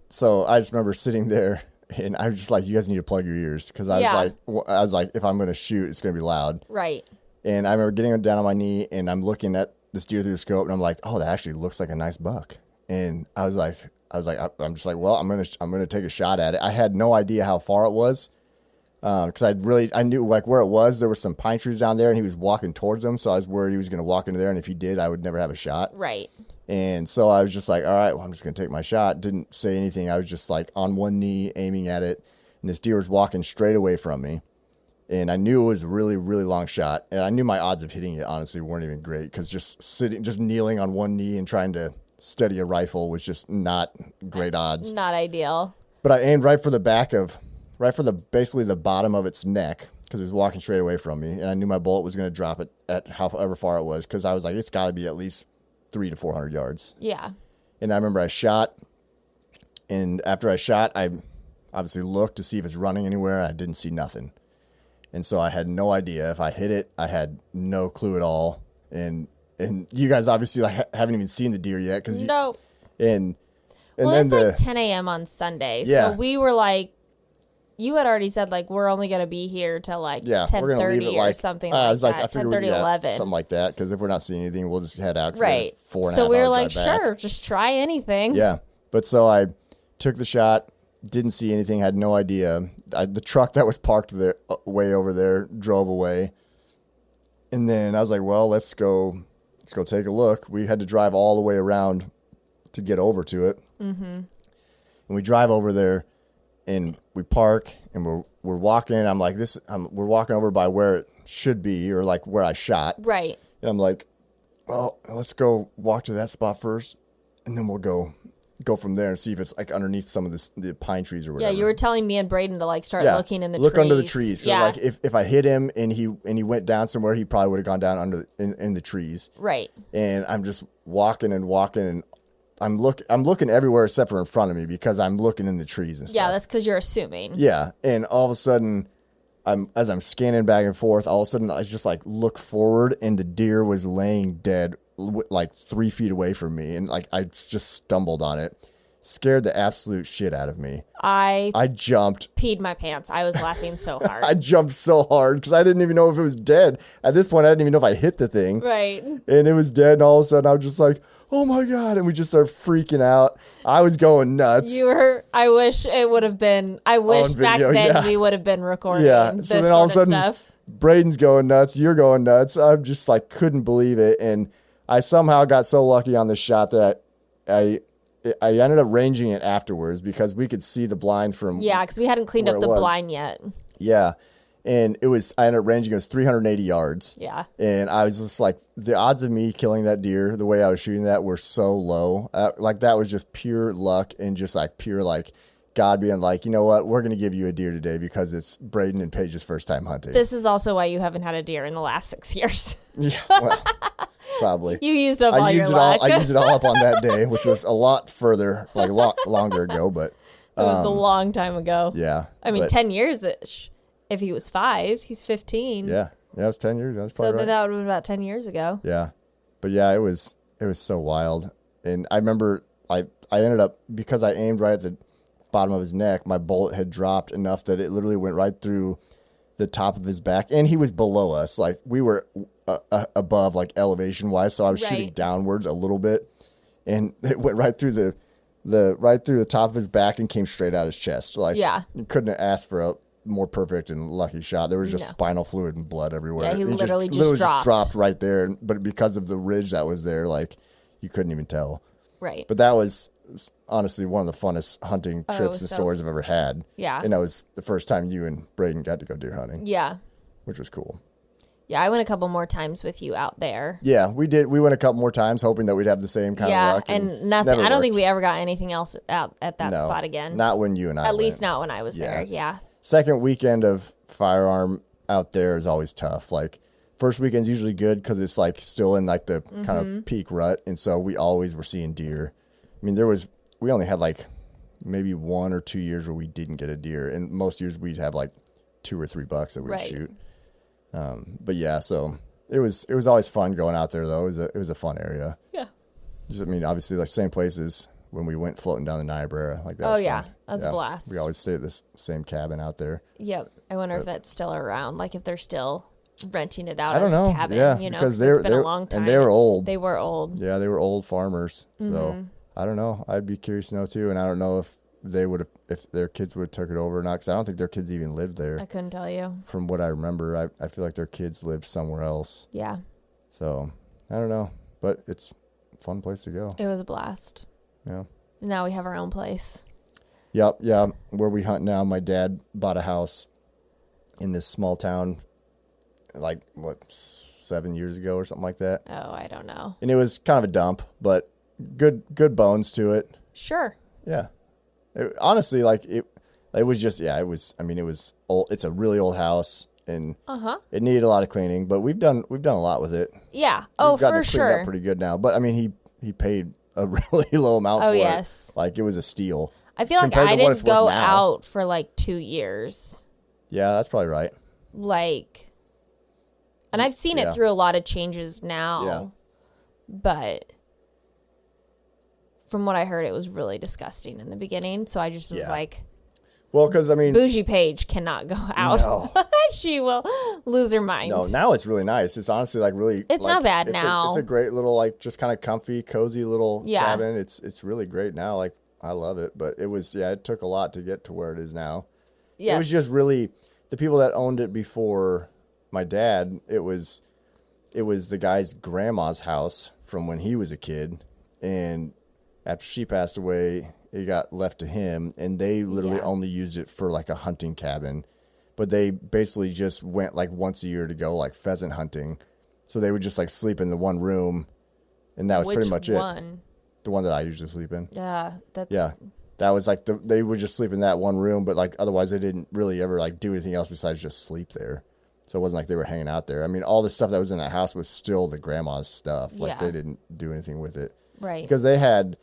so I just remember sitting there, and I was just like, you guys need to plug your ears, because I was like, if I'm going to shoot, it's going to be loud. Right. And I remember getting down on my knee, and I'm looking at this deer through the scope, and I'm like, oh, that actually looks like a nice buck. And I'm just like, well, I'm gonna take a shot at it. I had no idea how far it was, because I knew like where it was. There were some pine trees down there, and he was walking towards them, so I was worried he was gonna walk into there, and if he did, I would never have a shot. Right. And so I was just like, all right, well, I'm just gonna take my shot. Didn't say anything. I was just like on one knee, aiming at it, and this deer was walking straight away from me. And I knew it was a really, really long shot. And I knew my odds of hitting it, honestly, weren't even great, because just kneeling on one knee and trying to steady a rifle was just not great odds. Not ideal. But I aimed right for basically the bottom of its neck, because it was walking straight away from me. And I knew my bullet was going to drop it at however far it was, because I was like, it's got to be at least 300 to 400 yards. Yeah. And I remember I shot. And after I shot, I obviously looked to see if it's running anywhere. I didn't see nothing. And so I had no idea if I hit it. I had no clue at all. And you guys obviously haven't even seen the deer yet, because no. And well, then it's like 10 a.m. on Sunday. Yeah. So we were like, you had already said like we're only gonna be here till like 10:30 or something like that. 10:30, 11, something like that. Because if we're not seeing anything, we'll just head out. Right. So we were like, sure, just try anything. Yeah. But so I took the shot. Didn't see anything, had no idea. The truck that was parked there, way over there, drove away. And then I was like, well, let's go take a look. We had to drive all the way around to get over to it. Mm-hmm. And we drive over there, and we park, and we're walking. I'm like, we're walking over by where it should be, or like where I shot. Right. And I'm like, well, let's go walk to that spot first, and then we'll go from there and see if it's like underneath some of the pine trees or Yeah, whatever. you were telling me and Braden to like start looking in the trees. Look under the trees. So Yeah. like if I hit him and he went down somewhere, he probably would have gone down in the trees. Right. And I'm just walking and I'm looking everywhere except for in front of me because I'm looking in the trees and stuff. Yeah, that's because you're assuming. Yeah, and all of a sudden, as I'm scanning back and forth, all of a sudden I just like look forward, and the deer was laying dead, like 3 feet away from me, and like I just stumbled on it, scared the absolute shit out of me. I jumped. Peed my pants. I was laughing so hard. I jumped so hard because I didn't even know if it was dead. At this point, I didn't even know if I hit the thing. Right. And it was dead, and all of a sudden I was just like, oh my God. And we just started freaking out. I was going nuts. You were. I wish it would have been. I wish On back video, then yeah. we would have been recording. Yeah. This So then all of a sort sudden, stuff. Braden's going nuts. You're going nuts. I'm just like, couldn't believe it. And I somehow got so lucky on this shot that I ended up ranging it afterwards because we could see the blind from. Yeah, because we hadn't cleaned where up it the was. blind yet. Yeah. And I ended up ranging, it was 380 yards. Yeah. And I was just like, the odds of me killing that deer, the way I was shooting that, were so low. Like, that was just pure luck and just like pure, like, God being like, you know what, we're going to give you a deer today because it's Braden and Paige's first time hunting. This is also why you haven't had a deer in the last 6 years. Yeah, well, probably. You used up all your luck. I used it all up on that day, which was a lot further, like a lot longer ago, but. It was a long time ago. Yeah. I mean, but, 10 years-ish. If he was 5, he's 15. Yeah. Yeah, it was 10 years. That's So probably then right. that would have been about 10 years ago. Yeah. But yeah, it was so wild. And I remember I ended up, because I aimed right at the bottom of his neck, my bullet had dropped enough that it literally went right through the top of his back. And he was below us. Like, we were above, like, elevation wise. So I was shooting Right. downwards a little bit. And it went right through the top of his back and came straight out his chest. Like, Yeah. you couldn't have asked for a more perfect and lucky shot. There was just No. spinal fluid and blood everywhere. Yeah, he It literally just dropped. dropped right there. But because of the ridge that was there, like, you couldn't even tell. Right. But that was honestly one of the funnest hunting Oh, it trips was and so stories I've ever had. Yeah. And that was the first time you and Braden got to go deer hunting, Yeah. which was cool. Yeah, I went a couple more times with you out there. Yeah, we did. We went a couple more times hoping that we'd have the same kind of Yeah, luck. and nothing. never I don't think worked. we ever got anything else out at that No, spot again. Not when you and I At least went. not when I was there. Yeah. Second weekend of firearm out there is always tough. Like, first weekend's usually good because it's like still in like the kind of peak rut, and so we always were seeing deer. I mean, we only had like maybe 1 or 2 years where we didn't get a deer, and most years we'd have like 2 or 3 bucks that we'd Right. shoot. But yeah, so it was always fun going out there though. It was a fun area. Yeah. Just, I mean, obviously like same places when we went floating down the Niobrara. Like that. Oh, was yeah. fun. That's a blast. We always stay at this same cabin out there. Yep. I wonder if that's still around. Like if they're still renting it out I don't as know. a cabin. Yeah, You know, because 'cause they're it's been a long time. and they were old. They were old. Yeah, they were old farmers. So Mm-hmm. I don't know. I'd be curious to know too. And I don't know if if their kids would have took it over or not. Because I don't think their kids even lived there. I couldn't tell you. From what I remember, I feel like their kids lived somewhere else. Yeah. So I don't know. But it's a fun place to go. It was a blast. Yeah. Now we have our own place. Yep. Yeah. Where we hunt now, my dad bought a house in this small town, like, 7 years ago or something like that. Oh, I don't know. And it was kind of a dump, but good bones to it. Sure. Yeah. Honestly, like it was just, yeah, it was, I mean, it was old. It's a really old house and it needed a lot of cleaning, but we've done a lot with it. Yeah. Oh, We've gotten for it cleaned sure. up pretty good now. But I mean, he paid a really low amount Oh, for yes. it. Like, it was a steal. I feel like compared I to what it's didn't worth go now. out for like 2 years. Yeah, that's probably right. Like, and I've seen Yeah. it through a lot of changes now. Yeah. But from what I heard, it was really disgusting in the beginning. So I just was Yeah. like, Well, because I mean, Bougie Paige cannot go out. No. She will lose her mind. no, now it's really nice. It's honestly like really. It's like, not bad it's now. It's a great little, like, just kind of comfy, cozy little Yeah. cabin. It's really great now. Like, I love it. But it was, yeah, it took a lot to get to where it is now. Yes. It was just really the people that owned it before my dad. It was the guy's grandma's house from when he was a kid, and after she passed away, it got left to him, and they literally Yeah. only used it for like a hunting cabin. But they basically just went like once a year to go like pheasant hunting. So they would just like sleep in the one room And that was Which pretty much one? it. The one that I usually sleep in. Yeah, that's Yeah. That was like they would just sleep in that one room, but like otherwise they didn't really ever like do anything else besides just sleep there. So it wasn't like they were hanging out there. I mean, all the stuff that was in that house was still the grandma's stuff. Like Yeah. they didn't do anything with it. right. Because they had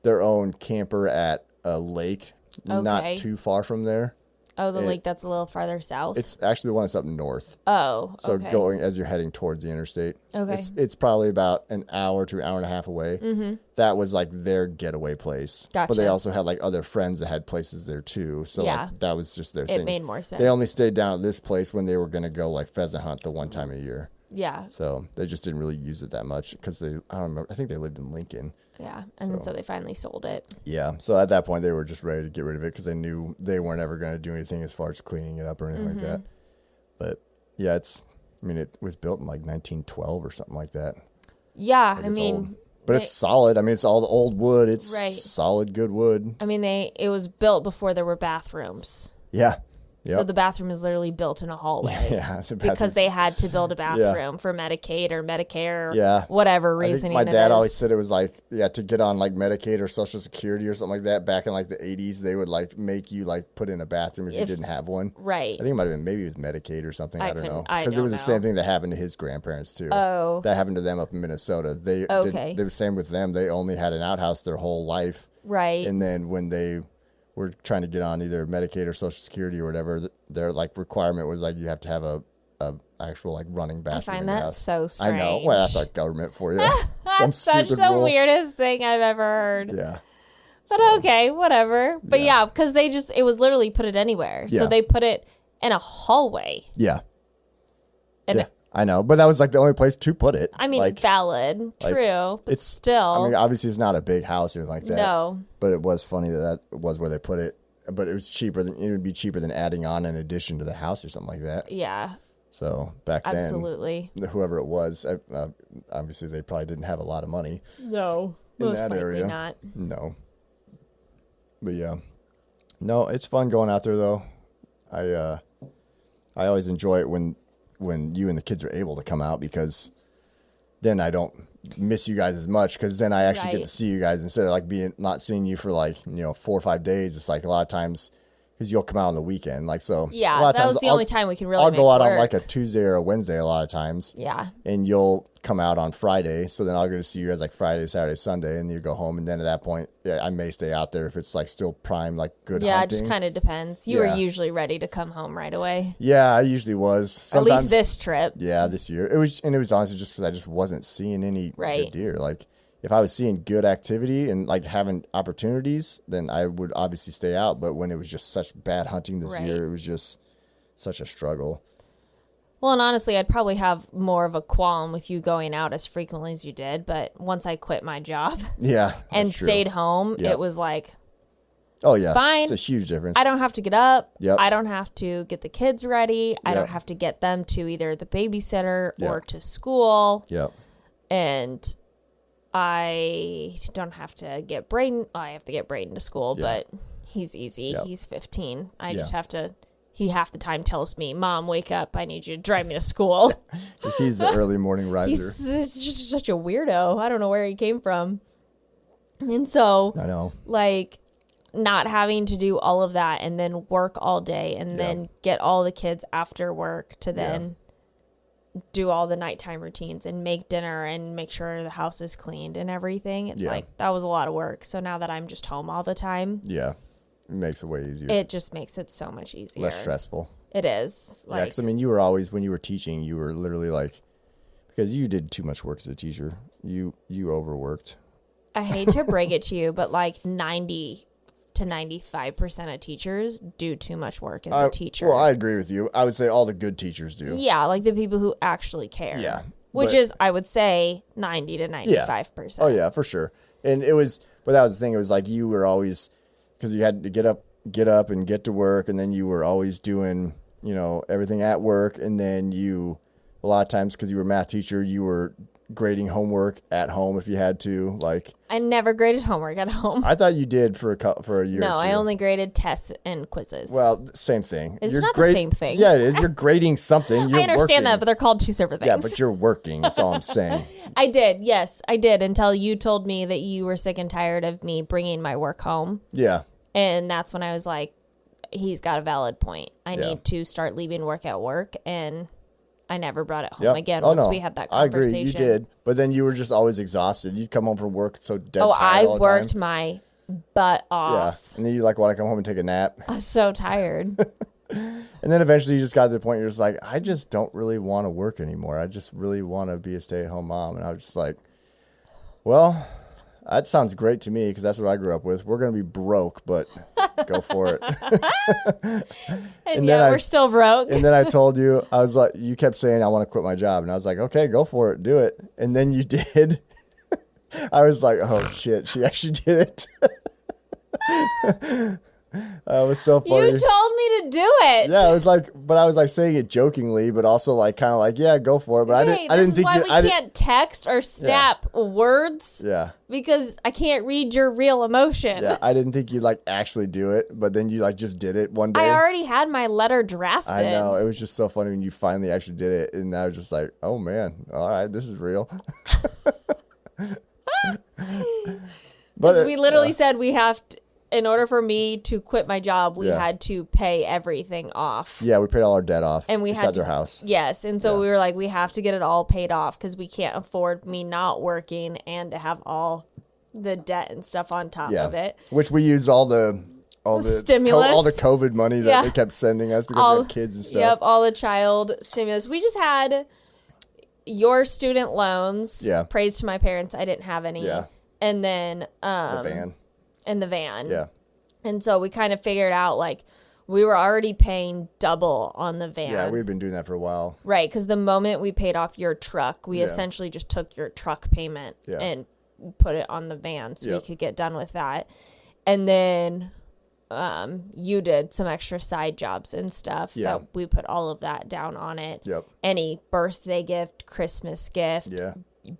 their own camper at a lake Okay. not too far from there. Oh, the lake that's a little farther south. It's actually the one that's up north. Oh, So okay. going as you're heading towards the interstate. Okay. It's probably about an hour to an hour and a half away. Mm-hmm. That was like their getaway place. But they Gotcha. also had like other friends that had places there too. So Yeah. like that was just their thing. It made more sense. They only stayed down at this place when they were going to go like pheasant hunt the one time a year. Yeah, So they just didn't really use it that much because I don't remember. I think they lived in Lincoln. yeah. And then so they finally sold it. Yeah. So at that point, they were just ready to get rid of it because they knew they weren't ever going to do anything as far as cleaning it up or anything like that. But yeah, it was built in like 1912 or something like that. Yeah, Like I it's mean, old. But it's solid. I mean, it's all the old wood. It's Right. solid, good wood. it was built before there were bathrooms. Yeah. So Yep. the bathroom is literally built in a hallway. Yeah. The Because bathrooms- they had to build a bathroom for Medicaid or Medicare, Yeah. whatever I think reasoning. my it dad is. always said it was like, to get on like Medicaid or Social Security or something like that. Back in like the 80s, they would like make you like put in a bathroom if you didn't have one. Right. I think it might have been maybe it was Medicaid or something. I don't know. I Because it don't was the know. same thing that happened to his grandparents too. Oh. That happened to them up in Minnesota. They Okay. they were same with them. They only had an outhouse their whole life. Right. And then when they were trying to get on either Medicaid or Social Security or whatever, their like requirement was like you have to have a actual like running bathroom. find in your that house. so I know. strange. Well, that's our government for you. Some That's such stupid the rule. weirdest thing I've ever heard. Yeah. But okay, whatever. But yeah, because it was literally put it anywhere. Yeah. So they put it in a hallway. Yeah. And Yeah. I know, but that was like the only place to put it. I mean, like, valid, true, but it's still. I mean, obviously it's not a big house or anything like that. No. But it was funny that was where they put it. But it was cheaper than it would be cheaper than adding on an addition to the house or something like that. Yeah, So back absolutely. then, whoever it was, obviously they probably didn't have a lot of money. No. In Most that likely area. not. No. But yeah, no, it's fun going out there though. I always enjoy it when you and the kids are able to come out because then I don't miss you guys as much because then I actually get Right. to see you guys instead of like not seeing you for like 4 or 5 days. It's like a lot of times because you'll come out on the weekend, like so. a Yeah, lot of that was times the only time we can really. I'll go make out on work. like a Tuesday or a Wednesday a lot of times. Yeah. And you'll come out on Friday, so then I'll get to see you guys like Friday, Saturday, Sunday, and you go home. And then at that point, I may stay out there if it's like still prime, like good Yeah, it hunting. just kind of depends. You Yeah. were usually ready to come home right away. Yeah, I usually was. At Sometimes, least this trip. Yeah, this year it was honestly just because I just wasn't seeing any Right. good deer. Like if I was seeing good activity and like having opportunities, then I would obviously stay out. But when it was just such bad hunting this Right. year, it was just such a struggle. Well, and honestly, I'd probably have more of a qualm with you going out as frequently as you did. But once I quit my job Yeah, and that's true. stayed home, Yep. it was like, Oh yeah, fine. It's a huge difference. I don't have to get up. Yep. I don't have to get the kids ready. I don't Yep. have to get them to either the babysitter or Yep. to school. Yep. And I don't have to get Braden. I have to get Braden to school, Yeah. but he's easy. Yep. He's 15. I Yeah. just have to. He half the time tells me, "Mom, wake up! I need you to drive me to school." 'Cause he's the early morning riser. He's just such a weirdo. I don't know where he came from. And so, I know. like, not having to do all of that and then work all day and then get all the kids after work to then do all the nighttime routines and make dinner and make sure the house is cleaned and everything. It's Yeah. like, that was a lot of work. So now that I'm just home all the time, Yeah, it makes it way easier. it just makes it so much easier. Less stressful. It is. Yeah, Like, because I mean, you were always when you were teaching, you were literally like, because you did too much work as a teacher. You overworked. I hate to break it to you, but like 90 to 95% of teachers do too much work as a teacher. Well, I agree with you. I would say all the good teachers do. Yeah, like the people who actually care. Yeah, Which but- is, I would say, 90 to 95%. Oh yeah, for sure. And it was, but that was the thing. It was like you were always, because you had to get up and get to work, and then you were always doing, everything at work, and then a lot of times because you were a math teacher, you were grading homework at home if you had to. Like, I never graded homework at home. I thought you did for a year. No, or two. I only graded tests and quizzes. Well, same thing. It's not the same thing. Yeah, it is. You're grading something. You're I understand working. that, but they're called two separate things. Yeah, but you're working. That's all I'm saying. I did. Yes, I did until you told me that you were sick and tired of me bringing my work home. Yeah. And that's when I was like, he's got a valid point. I Yeah. need to start leaving work at work. And I never brought it home again Oh, once no. we had that I conversation. agree. You did. But then you were just always exhausted. You'd come home from work so dead Oh, tired I all the worked time. my butt Yeah. off. And then you like want to come home and take a nap. I was so tired. And then eventually you just got to the point you're just like, I just don't really want to work anymore. I just really want to be a stay-at-home mom. And I was just like, well, that sounds great to me because that's what I grew up with. We're going to be broke, but go for it. And then we're still broke. And then I told you, I was like, you kept saying I want to quit my job. And I was like, okay, go for it. Do it. And then you did. I was like, oh, shit. She actually did it. That was so funny. You told me to do it. Yeah, I was like, but I was like saying it jokingly, but also like kind of like, yeah, go for it. But Hey, I didn't think this is you. why we can't text or snap words Yeah, because I can't read your real emotion. yeah, I didn't think you'd like actually do it, but then you like just did it one day. I already had my letter drafted. I know, it was just so funny when you finally actually did it, and I was just like, oh man, all right, this is real. Because we literally said we have to, in order for me to quit my job, we had to pay everything off. Yeah, we paid all our debt off, And we had besides to- our house. Yes, and so we were like, we have to get it all paid off because we can't afford me not working and to have all the debt and stuff on top Yeah, of it. which we used all the Stimulus. all the COVID money that Yeah. they kept sending us because we had kids and stuff. Yep, all the child stimulus. We just had your student loans. Yeah. Praise to my parents, I didn't have any. Yeah. And then The van. and the van. Yeah. And so we kind of figured out like we were already paying double on the van. Yeah, we'd been doing that for a while. Right, because the moment we paid off your truck, we Yeah. essentially just took your truck payment Yeah. and put it on the van so we Yep. could get done with that. And then you did some extra side jobs and stuff Yeah. that we put all of that down on it. Yep. Any birthday gift, Christmas gift, Yeah.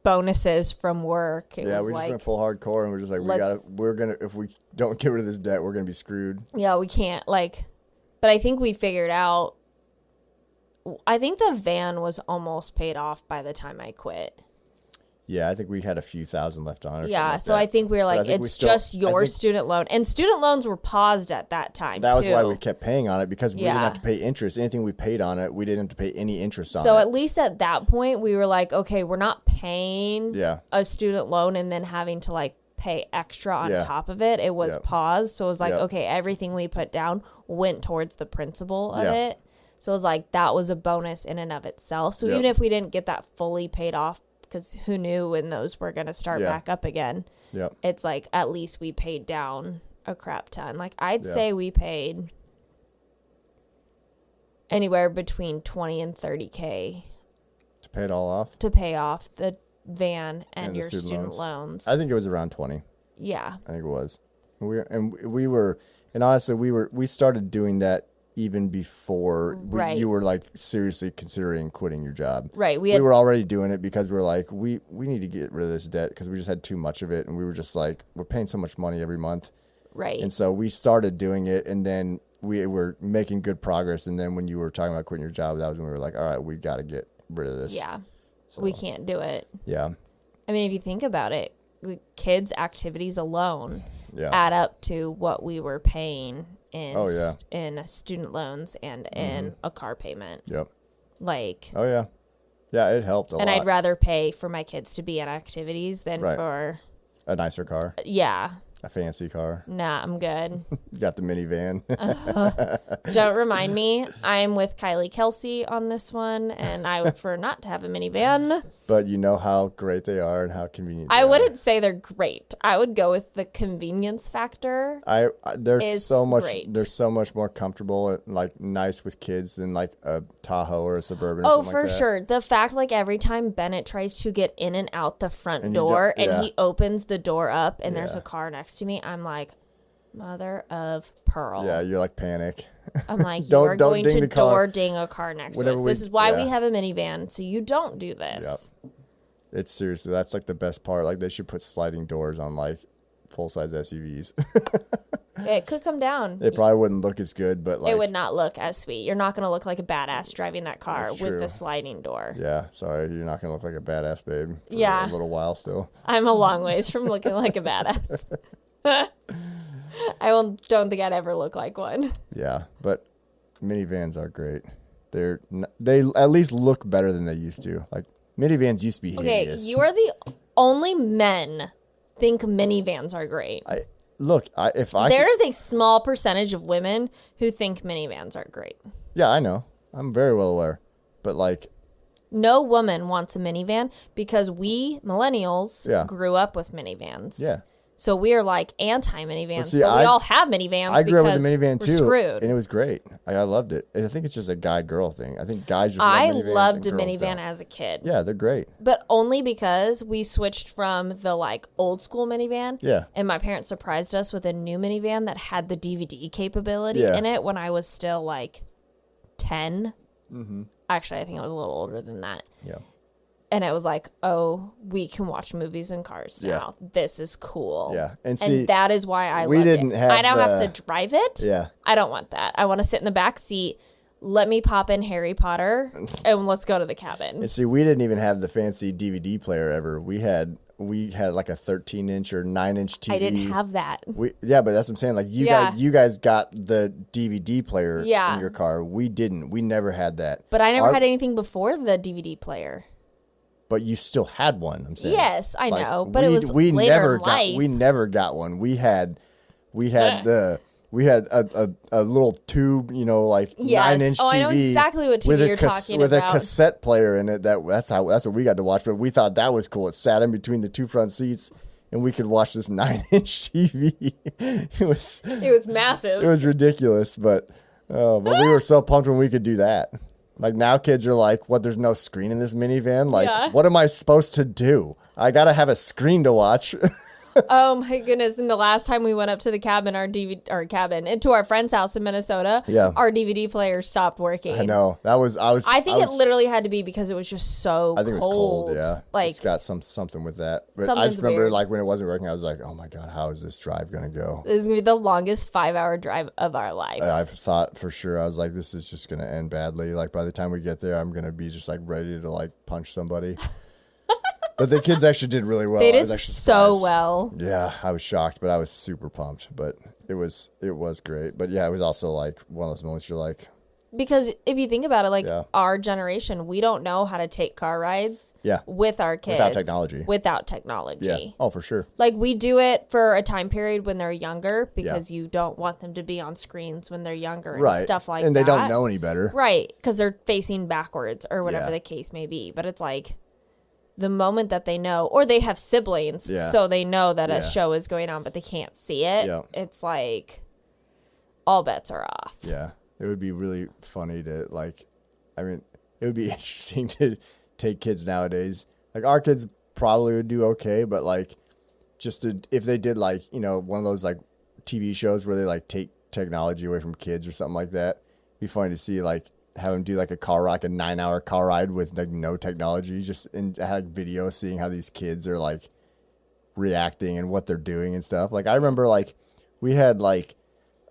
bonuses from work. It Yeah, was we just like, went full hardcore, and we're just like, we're gonna, if we don't get rid of this debt, we're gonna be screwed. yeah, we can't but I think we figured out, I think the van was almost paid off by the time I quit. Yeah, I think we had a few thousand left on it. Yeah, so I think we were like, it's just your student loan. And student loans were paused at that time, that was too. why we kept paying on it, because we didn't Yeah. have to pay interest. Anything we paid on it, we didn't have to pay any interest on So it. at least at that point, we were like, okay, we're not paying Yeah. a student loan and then having to like pay extra on Yeah. top of it. It was Yep. paused. So it was like, Yep. okay, everything we put down went towards the principal of Yeah. it. So it was like, that was a bonus in and of itself. So Yep. even if we didn't get that fully paid off, because who knew when those were going to start Yeah. back up again, Yep. it's like, at least we paid down a crap ton. Like I'd Yeah. say we paid anywhere between 20 and 30K To pay it all off. to pay off the van and the your student student loans. loans. I think it was around 20. Yeah. I think it was. And honestly, we started doing that even before Right. you were like seriously considering quitting your job. Right. We were already doing it because we were like, we need to get rid of this debt because we just had too much of it, and we were just like, we're paying so much money every month. Right. And so we started doing it, and then we were making good progress. And then when you were talking about quitting your job, that was when we were like, all right, we got to get rid of this. Yeah. So, We can't do it. Yeah. I mean, if you think about it, the kids' activities alone Yeah. add up to what we were paying in Oh, yeah. in student loans and in a car payment. Yep. Like, Oh, yeah. Yeah, it helped a lot. and I'd rather pay for my kids to be in activities than Right. for, A nicer car, yeah, a fancy car. nah, I'm good. You got the minivan. Don't remind me. I'm with Kylie Kelsey on this one, and I would prefer not to have a minivan. But you know how great they are and how convenient. I they wouldn't say they're great. I would go with the convenience factor. They're is so much. great. They're so much more comfortable and like nice with kids than like a Tahoe or a Suburban. Or Oh, something for like that. sure. The fact, like, every time Bennett tries to get in and out the front And you door don't- and yeah. he opens the door up and there's Yeah. a car next to me, I'm like, mother of pearl. Yeah, you're like panic. I'm like, Don't- you're don't going ding to the car. door ding a car next to Whenever us. we- This is why we yeah. have a minivan, so you don't do this. Yep. It's seriously, that's like the best part. Like they should put sliding doors on like full-size SUVs. It could come down. It probably wouldn't look as good, but like It would not look as sweet. You're not going to look like a badass driving that car That's with true. the sliding door. yeah, sorry, you're not gonna look like a badass babe for Yeah. a little while still. I'm a long ways from looking like a badass. Don't think I'd ever look like one. Yeah, but minivans are great. They at least look better than they used to. Like minivans used to be Okay, hideous. you are the only men think minivans are great. If I There is a small percentage of women who think minivans are great. yeah, I know. I'm very well aware. But like No woman wants a minivan because we millennials Yeah. grew up with minivans. yeah. So we are like anti-minivans, but, see, we I all have minivans. I grew up with a because minivan we're too, Screwed. and it was great. I loved it. I think it's just a guy-girl thing. I think guys just I love minivans loved a and girls minivan don't. as a kid. Yeah, they're great. But only because we switched from the like old school minivan. Yeah. And my parents surprised us with a new minivan that had the DVD capability Yeah. in it when I was still like 10. Mm-hmm. Actually, I think I was a little older than that. Yeah. And it was like, oh, we can watch movies in cars Yeah. now. This is cool. Yeah. And see, that is why I we love didn't it. have I don't the- have to drive it. Yeah. I don't want that. I want to sit in the back seat. Let me pop in Harry Potter and let's go to the cabin. And see, we didn't even have the fancy DVD player ever. We had like a 13-inch or 9-inch TV. I didn't have that. Yeah, but that's what I'm saying. Like Yeah. you guys got the DVD player Yeah. in your car. We didn't. We never had that. But I never Our- had anything before the DVD player. But you still had one. I'm saying. Yes, I Like, know, but it was later never in life. we never got one. We had a little tube, like Yes. 9-inch TV. Oh, I know exactly what TV you're talking with about. a cassette player in it. That's what we got to watch. But we thought that was cool. It sat in between the two front seats, and we could watch this 9-inch TV. It was massive. it was ridiculous, but we were so pumped when we could do that. Like now kids are like, what, there's no screen in this minivan? Like, Yeah. what am I supposed to do? I got to have a screen to watch. Oh my goodness! And the last time we went up to the cabin, into our friend's house in Minnesota, Yeah. our DVD player stopped working. I know. I think it literally had to be because it was just so I think it was cold, yeah. Like, it's got something with that. But I Something's just remember weird. like when it wasn't working, I was like, oh my God, how is this drive going to go? this is going to be the longest 5-hour drive of our life. I thought for sure, I was like, this is just going to end badly. Like by the time we get there, I'm going to be just like ready to like punch somebody. But the kids actually did really well. They I did was actually so surprised. well. Yeah, I was shocked, but I was super pumped. But it was great. But yeah, it was also like one of those moments you're like, Because if you think about it, like Yeah. our generation, we don't know how to take car rides Yeah. with our kids. Without technology. Yeah. Oh, for sure. Like we do it for a time period when they're younger because you don't want them to be on screens when they're younger and Right. stuff like that. And they don't know any better. Right, because they're facing backwards or whatever Yeah. the case may be. But it's like the moment that they know, or they have siblings, Yeah. so they know that Yeah. a show is going on, but they can't see it. Yeah. It's like all bets are off. Yeah. It would be really funny to it would be interesting to take kids nowadays. Like our kids probably would do okay, but like if they did like, one of those like TV shows where they like take technology away from kids or something like that, it'd be funny to see like have them do like a 9-hour car ride with like no technology, just in like video, seeing how these kids are like reacting and what they're doing and stuff. Like I remember like we had like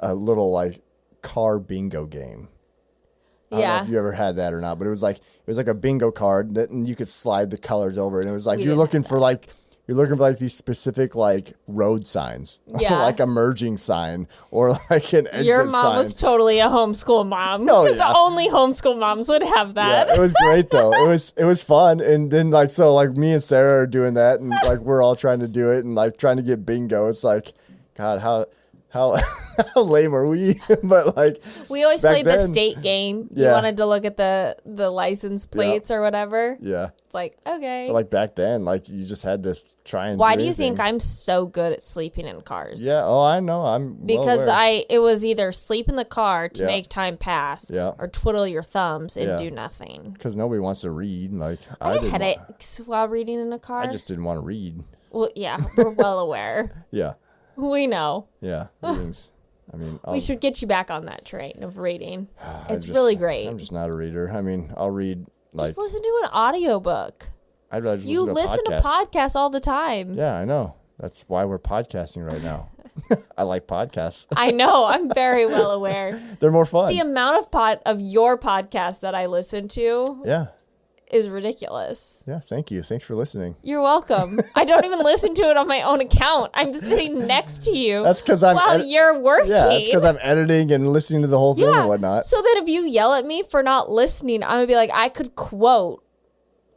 a little like car bingo game. I don't know Yeah. if you ever had that or not, but it was like a bingo card that and you could slide the colors over, and it was like We you're didn't looking have for like these specific like road signs, Yeah. like a merging sign or like an exit Your mom sign. was totally a homeschool mom. Oh, Because yeah. only homeschool moms would have that. Yeah, it was great though. It was fun, and then like me and Sarah are doing that, and like we're all trying to do it, and like trying to get bingo. It's like, God, how how lame are we? But like We always back played the then- state game. You Yeah. wanted to look at the license plates or whatever. yeah, It's like, okay. but like back then, like you just had to try and. Why do do you think anything. I'm so good at sleeping in cars? Yeah. Oh, I know. I'm well Because aware. it was either sleep in the car to Yeah. make time pass Yeah. or twiddle your thumbs and Yeah. do nothing. Because nobody wants to read. Like I had didn't want- headaches while reading in a car. I just didn't want to read. Well, yeah, we're well aware. Yeah. We know. Yeah. Readings. I mean, We should get you back on that train of reading. It's just- really great. I'm just not a reader. I mean, I'll read like Just listen to an audiobook. I'd rather just You listen to a listen to podcast. podcasts all the time. Yeah, I know. That's why we're podcasting right now. I like podcasts. I know. I'm very well aware. They're more fun. The amount of your podcast that I listen to Yeah. is ridiculous. Yeah. Thank you. Thanks for listening. You're welcome. I don't even listen to it on my own account. I'm sitting next to you. That's because I'm. while you're working. Yeah, that's because I'm editing and listening to the whole thing and whatnot. So that if you yell at me for not listening, I'm gonna be like, I could quote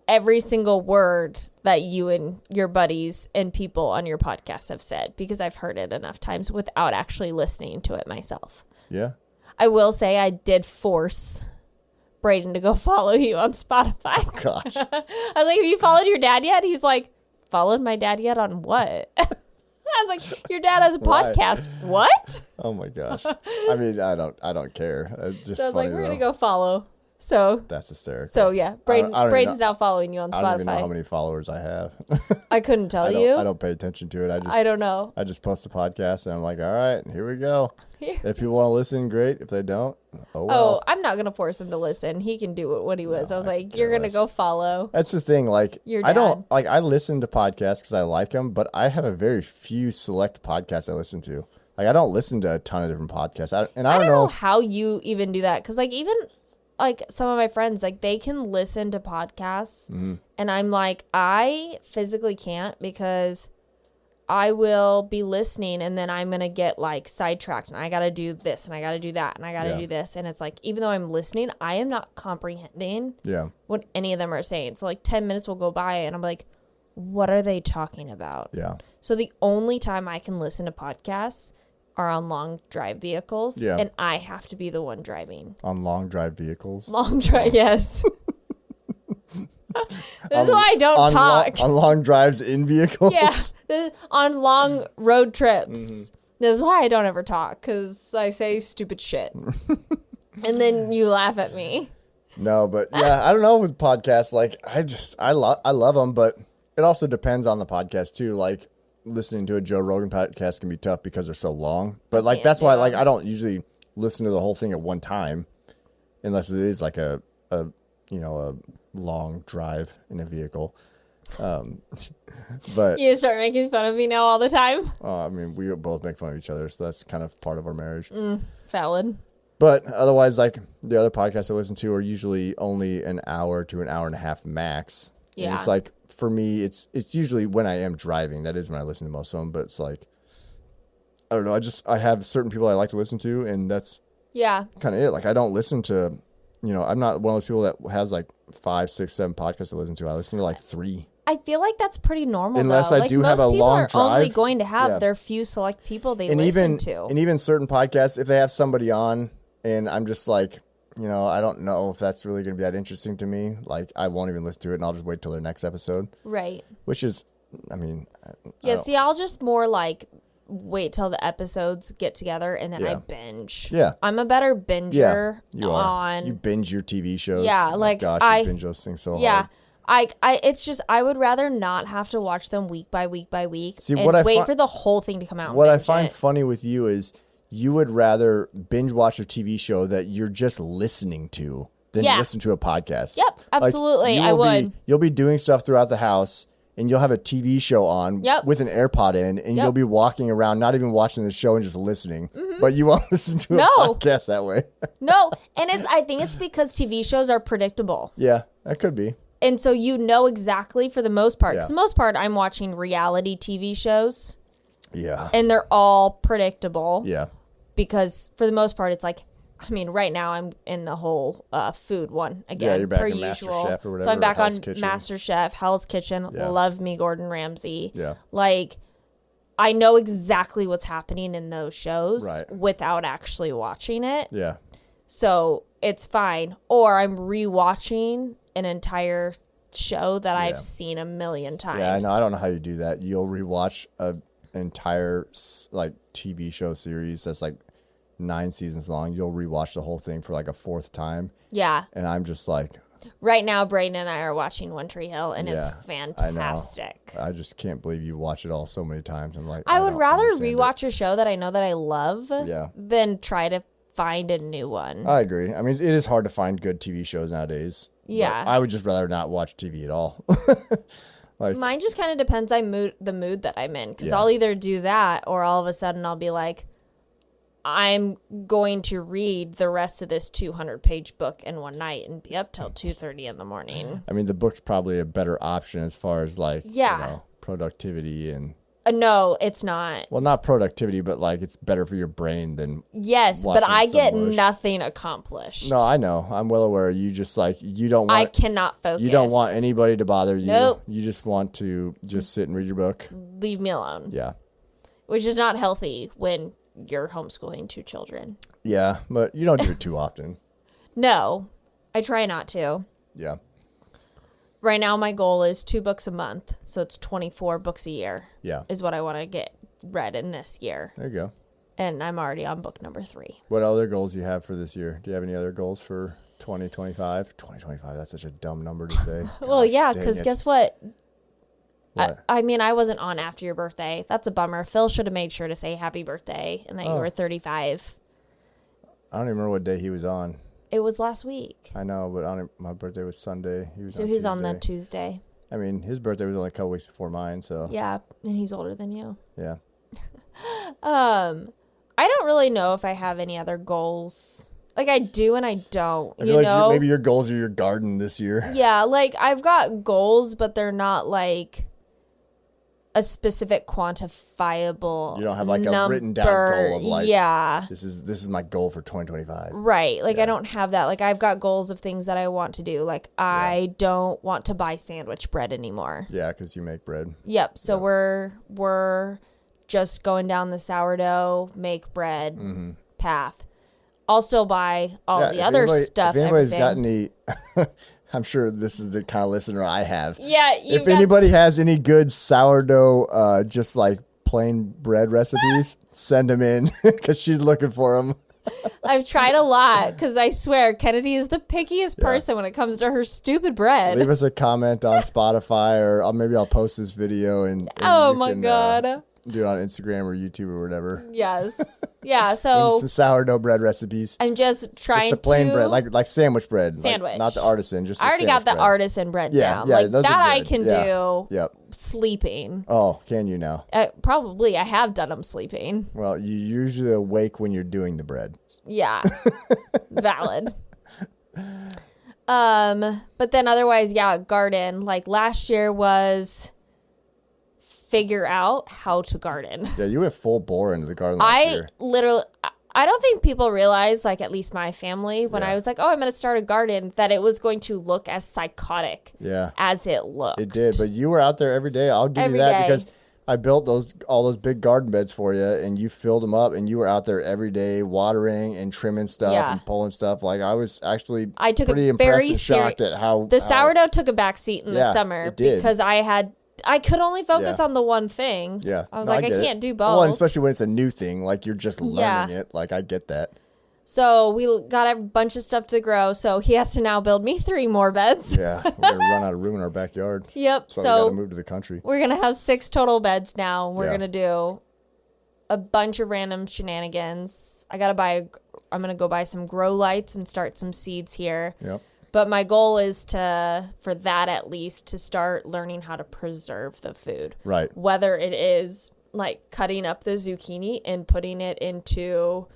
every single word that you and your buddies and people on your podcast have said because I've heard it enough times without actually listening to it myself. Yeah. I will say I did force Braden to go follow you on Spotify. Gosh. I was like, have you followed your dad yet? He's like, followed my dad yet on what? I was like, your dad has a Why? podcast. What? Oh my gosh. I mean, I don't care. It's just So I was funny like, we're though. going to go follow. So That's hysterical. yeah, I don't even Braden's know- now following you on I don't even know how Spotify. many followers I have. I couldn't tell I you. don't pay attention to it. I don't know. I just post a podcast and I'm like, all right, here we go. Here. If people want to listen, great. If they don't, oh Oh, well. I'm not going to force him to listen. He can do what he was. No, I was I like, could you're care going to less. go follow. That's the thing. Like, Your I don't dad. like. I listen to podcasts because I like them, but I have a very few select podcasts I listen to. Like, I don't listen to a ton of different podcasts. I I don't don't know know. how you even do that. Because, like, even like some of my friends, like, they can listen to podcasts. Mm-hmm. And I'm like, I physically can't because I will be listening and then I'm going to get like sidetracked and I got to do this and I got to do that and I got to Yeah. do this. And it's like, even though I'm listening, I am not comprehending Yeah. what any of them are saying. So like 10 minutes will go by and I'm like, what are they talking about? Yeah. So the only time I can listen to podcasts are on long drive vehicles. Yeah. And I have to be the one driving. On long drive vehicles. Long drive, yes. This is why I don't on talk. on long drives in vehicles. Yeah, on long road trips. Mm-hmm. This is why I don't ever talk because I say stupid shit, and then you laugh at me. No, but yeah, I don't know with podcasts. Like, I love them, but it also depends on the podcast too. Like, listening to a Joe Rogan podcast can be tough because they're so long. But like, can't that's do why that. like I don't usually listen to the whole thing at one time, unless it is like a long drive in a vehicle. But You start making fun of me now all the time. I mean, we both make fun of each other, so that's kind of part of our marriage. Valid. But otherwise, like the other podcasts I listen to are usually only an hour to an hour and a half max. And Yeah. it's like, for me, it's usually when I am driving. That is when I listen to most of them. But it's like, I don't know. I have certain people I like to listen to, and that's Yeah. kind of it. Like, I don't listen to, I'm not one of those people that has like 5, 6, 7 podcasts to listen to. I listen to like 3. I feel like that's pretty normal. Unless though. I Like, do have most a people long are only drive. going to have Yeah. their few select people they And listen even to. and even certain podcasts, if they have somebody on, and I'm just like, I don't know if that's really going to be that interesting to me. Like, I won't even listen to it, and I'll just wait till their next episode. Right. Which is, I mean, Yeah, see, I'll just more like wait till the episodes get together and then I Yeah. binge. Yeah. I'm a better yeah, binger you are. on You binge your TV shows. Yeah, Oh my like, gosh, I- you binge those things so yeah. hard. It's just I would rather not have to watch them week by week by week See, and what I wait fi- for the whole thing to come out. and What I binge find it. funny with you is you would rather binge watch a TV show that you're just listening to than Yeah. listen to a podcast. Yep, absolutely, you I will would. You'll be doing stuff throughout the house, and you'll have a TV show on Yep. with an AirPod in, and Yep. you'll be walking around, not even watching the show and just listening. But you won't listen to a No. podcast that way. No, and I think it's because TV shows are predictable. Yeah, that could be. And so you know exactly for the most part. Yeah. For the most part, I'm watching reality TV shows Yeah. and they're all predictable. Yeah. Because for the most part, it's like, I mean, right now I'm in the whole food one again. Yeah, you're back per in usual. MasterChef or whatever, So I'm back or on Hell's Kitchen. MasterChef, Hell's Kitchen. Yeah. Love me, Gordon Ramsay. Yeah. Like, I know exactly what's happening in those shows Right. without actually watching it. Yeah. So it's fine. Or I'm rewatching an entire show that Yeah. I've seen a million times. Yeah, I know. I don't know how you do that. You'll rewatch a entire like TV show series that's like 9 seasons long. You'll rewatch the whole thing for like a 4th time, Yeah. and I'm just like, Right now, Brayden and I are watching One Tree Hill, and it's Yeah, fantastic. I just can't believe you watch it all so many times. I'm like, I would don't rather understand rewatch a show that I know that I love Yeah. than try to find a new one. it. I agree. I mean, it is hard to find good TV shows nowadays. Yeah. I would just rather not watch TV at all. Like, mine just kind of depends on the mood that I'm in, because Yeah. I'll either do that or all of a sudden I'll be like, I'm going to read the rest of this 200-page book in one night and be up till 2:30 in the morning. I mean, the book's probably a better option as far as like, Yeah. productivity and, No, it's not. well, not productivity, but like it's better for your brain than. Yes, but watching I get some mush. nothing accomplished. No, I know. I'm well aware. You just like, you don't I want, cannot focus. you don't want anybody to bother you. Nope. You just want to just sit and read your book. Leave me alone. Yeah. Which is not healthy when you're homeschooling 2 children. Yeah. But you don't do it too often. No, I try not to. Yeah. Right now, my goal is 2 books a month, so it's 24 books a year. Yeah. Is what I want to get read in this year, There you go. and I'm already on book number 3. What other goals do you have for this year? Do you have any other goals for 2025? 2025, that's such a dumb number to say. Well, Gosh, yeah, dang because it. guess what? What? I mean, I wasn't on after your birthday. That's a bummer. Phil should have made sure to say happy birthday and that you Oh. were 35. I don't even remember what day he was on. It was last week. I know, but my birthday was Sunday. He was So on he's Tuesday. on the Tuesday. I mean, his birthday was only a couple weeks before mine, so Yeah, and he's older than you. yeah. I don't really know if I have any other goals. Like, I do and I don't, I feel you like know? maybe your goals are your garden this year. Yeah, like, I've got goals, but they're not, like, a specific quantifiable You don't have, like, a number. written down goal of, like, yeah. This is my goal for 2025. Right. Like, Yeah. I don't have that. Like, I've got goals of things that I want to do. Like, I don't want to buy sandwich bread anymore. Yeah, because you make bread. Yep. So we're just going down the sourdough, make bread path. I'll still buy all Mm-hmm. Yeah, the if other anybody- stuff. If anybody's everything. got any, I'm sure this is the kind of listener I have. Yeah. If anybody has any good sourdough, just like plain bread recipes, send them in because she's looking for them. I've tried a lot because I swear Kennedy is the pickiest person when it comes to her stupid bread. Leave us a comment on Spotify, or maybe I'll post this video and Oh you my can, God. do it on Instagram or YouTube or whatever. Yes. Yeah. So Some sourdough bread recipes. I'm just trying Just the plain to bread, like sandwich bread. Sandwich. Not the artisan, just I already got the sandwich bread. artisan bread Yeah, down. yeah, like those are that I good. can Yeah. do Yep. sleeping. Oh, can you now? Probably I have done them sleeping. Well, you usually awake when you're doing the bread. Yeah. Valid. But then otherwise, yeah, garden. Like last year was figure out how to garden. Yeah, you went full bore into the garden last year. I don't think people realize, like at least my family, when Yeah. I was like, oh, I'm going to start a garden, that it was going to look as psychotic Yeah. as it looked. It did, but you were out there every day. I'll give Every you that day. because I built all those big garden beds for you, and you filled them up, and you were out there every day watering and trimming stuff Yeah. and pulling stuff. Like I was actually I took it pretty very impressed and shocked at how The sourdough took a back seat in the Yeah, summer it did. because I could only focus Yeah. on the one thing. Yeah, I was No, like, I get it. can't do Well, both. and especially when it's a new thing, like you're just Yeah. learning it. Like I get that. So we got a bunch of stuff to grow. So he has to now build me 3 more beds. Yeah, we're gonna run out of room in our backyard. Yep. So, we gotta So move to the country. we're going to have 6 total beds now. We're Yeah. going to do a bunch of random shenanigans. I'm going to go buy some grow lights and start some seeds here. Yep. But my goal is for that at least, to start learning how to preserve the food. Right. Whether it is like cutting up the zucchini and putting it into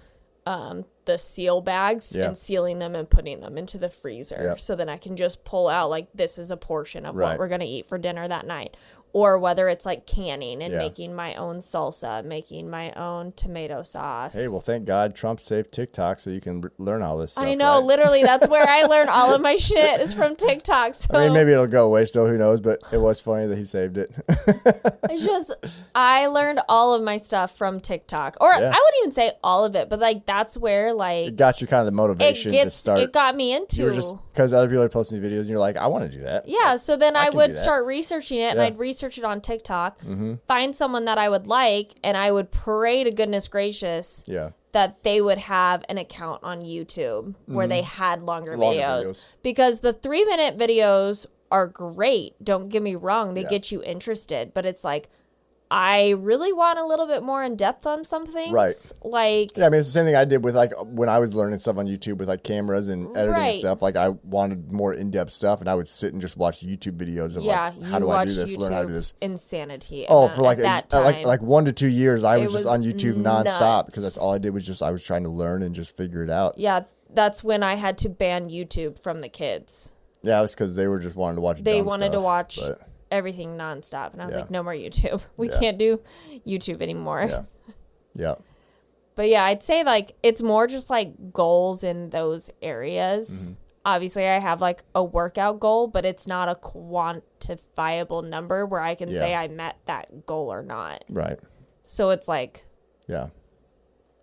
the seal bags Yeah. and sealing them and putting them into the freezer. Yep. So then I can just pull out like this is a portion of what Right. we're going to eat for dinner that night. Or whether it's like canning and Yeah. making my own salsa, making my own tomato sauce. Hey, well, thank God Trump saved TikTok so you can learn all this stuff. I know, right? literally, that's where I learn all of my shit is from TikTok. So I mean, maybe it'll go away still. Who knows? But it was funny that he saved it. it's just, I learned all of my stuff from TikTok. Or Yeah. I wouldn't even say all of it, but like that's where like It got you kind of the motivation to start. it got me You into. were just because other people are posting videos, and you're like, I want to do that. Yeah, so then I can do would that. start researching it, and Yeah. I'd research it on TikTok, find someone that I would like, and I would pray to goodness gracious Yeah. that they would have an account on YouTube where they had longer videos. videos. Because the 3-minute videos are great. Don't get me wrong. They Yeah. get you interested, but it's like I really want a little bit more in depth on some things. Right. Like, Yeah, I mean, it's the same thing I did with like when I was learning stuff on YouTube with like cameras and editing and Right. stuff. Like I wanted more in-depth stuff, and I would sit and just watch YouTube videos of yeah, like, how you do I watch do this? Learn how to do YouTube this. Insanity. Oh, And for like at that time, like 1 to 2 years, I was just was on YouTube nonstop because nuts. that's all I did was just I was trying to learn and just figure it out. yeah, that's when I had to ban YouTube from the kids. Yeah, it was because they were just wanting to watch. They dumb wanted to stuff, watch but, everything nonstop, and I was Yeah. like, no more YouTube. We Yeah. can't do YouTube anymore. yeah, yeah, But yeah, I'd say like it's more just like goals in those areas. Mm-hmm. Obviously, I have like a workout goal, but it's not a quantifiable number where I can Yeah. say I met that goal or not. right, So it's like yeah,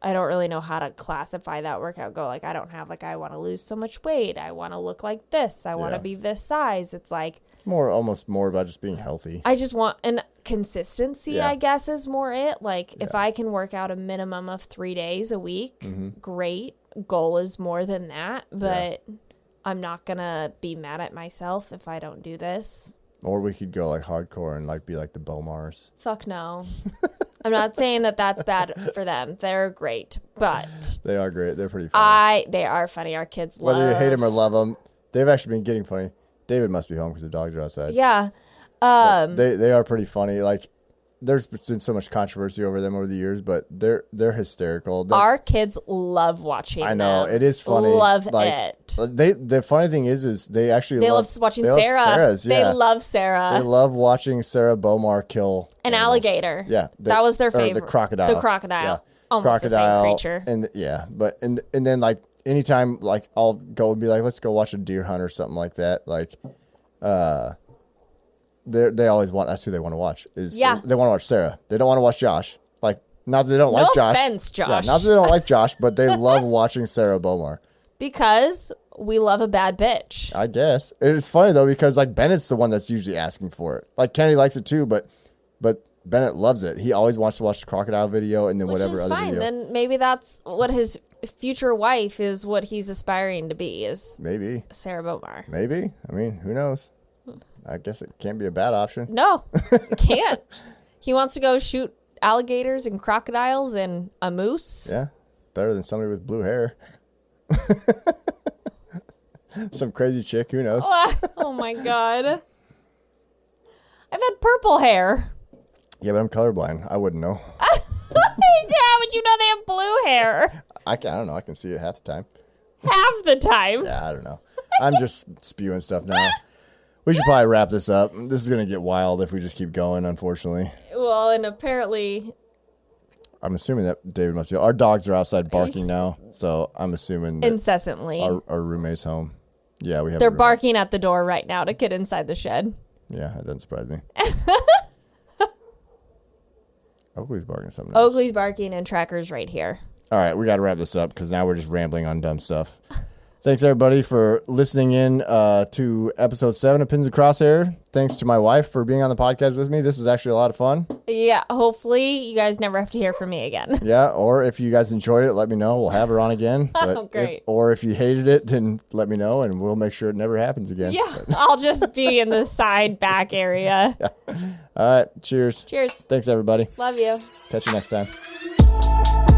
I don't really know how to classify that workout goal. Like I don't have like I want to lose so much weight. I want to look like this. I want to Yeah. be this size. It's like almost more about just being healthy. I just want an consistency, Yeah. I guess, is more it. Like, if I can work out a minimum of 3 days a week, Mm-hmm. great. Goal is more than that, but I'm not going to be mad at myself if I don't do this. Or we could go like hardcore and like be like the Bomars. Fuck no. I'm not saying that that's bad for them. They're great, but They are great. They're pretty funny. they are funny. Our kids love. Whether you hate them or love them, they've actually been getting funny. David must be home because the dogs are outside. Yeah. They are pretty funny. Like there's been so much controversy over them over the years, but they're hysterical. Our kids love watching I know them. it is funny. Love like, it. The funny thing is they actually They love love watching they love Sarah. Sarah's, yeah. They love Sarah. They love watching Sarah Bomar kill An animals. alligator. Yeah, that was their or favorite. The crocodile. The crocodile. Yeah. Almost crocodile, the same creature. And yeah, but and then like anytime like I'll go and be like, let's go watch a deer hunt or something like that. Like, they always want that's who they want to watch is Yeah. they want to watch Sarah. They don't want to watch Josh. Like not that they don't like Josh. offense, Josh. Yeah, not that they don't like Josh, but they love watching Sarah Bomar. Because we love a bad bitch. I guess it's funny though because like Bennett's the one that's usually asking for it. Like Kennedy likes it too, but Bennett loves it. He always wants to watch the crocodile video and then Which whatever is other fine. video. Then maybe that's what his future wife is, what he's aspiring to be, is Maybe. Sarah Bomar. Maybe. I mean, who knows? I guess it can't be a bad option. No, can't. He wants to go shoot alligators and crocodiles and a moose. Yeah. Better than somebody with blue hair. Some crazy chick, who knows? Oh my God. I've had purple hair. Yeah, but I'm colorblind. I wouldn't know. How would you know they have blue hair? I don't know. I can see it half the time. Half the time. Yeah, I don't know. I'm just spewing stuff now. We should probably wrap this up. This is going to get wild if we just keep going, unfortunately. Well, and apparently I'm assuming that David must be. Our dogs are outside barking now, so I'm assuming that incessantly. our roommate's home. Yeah, we have. They're a roommate. barking at the door right now to get inside the shed. Yeah, that doesn't surprise me. Oakley's barking something else. Oakley's barking and Tracker's right here. All right, we got to wrap this up because now we're just rambling on dumb stuff. Thanks, everybody, for listening in to episode 7 of Pins and Crosshair. Thanks to my wife for being on the podcast with me. This was actually a lot of fun. Yeah, hopefully you guys never have to hear from me again. Yeah, or if you guys enjoyed it, let me know. We'll have her on again. But great. Or if you hated it, then let me know, and we'll make sure it never happens again. Yeah, I'll just be in the side back area. All right, cheers. Cheers. Thanks, everybody. Love you. Catch you next time.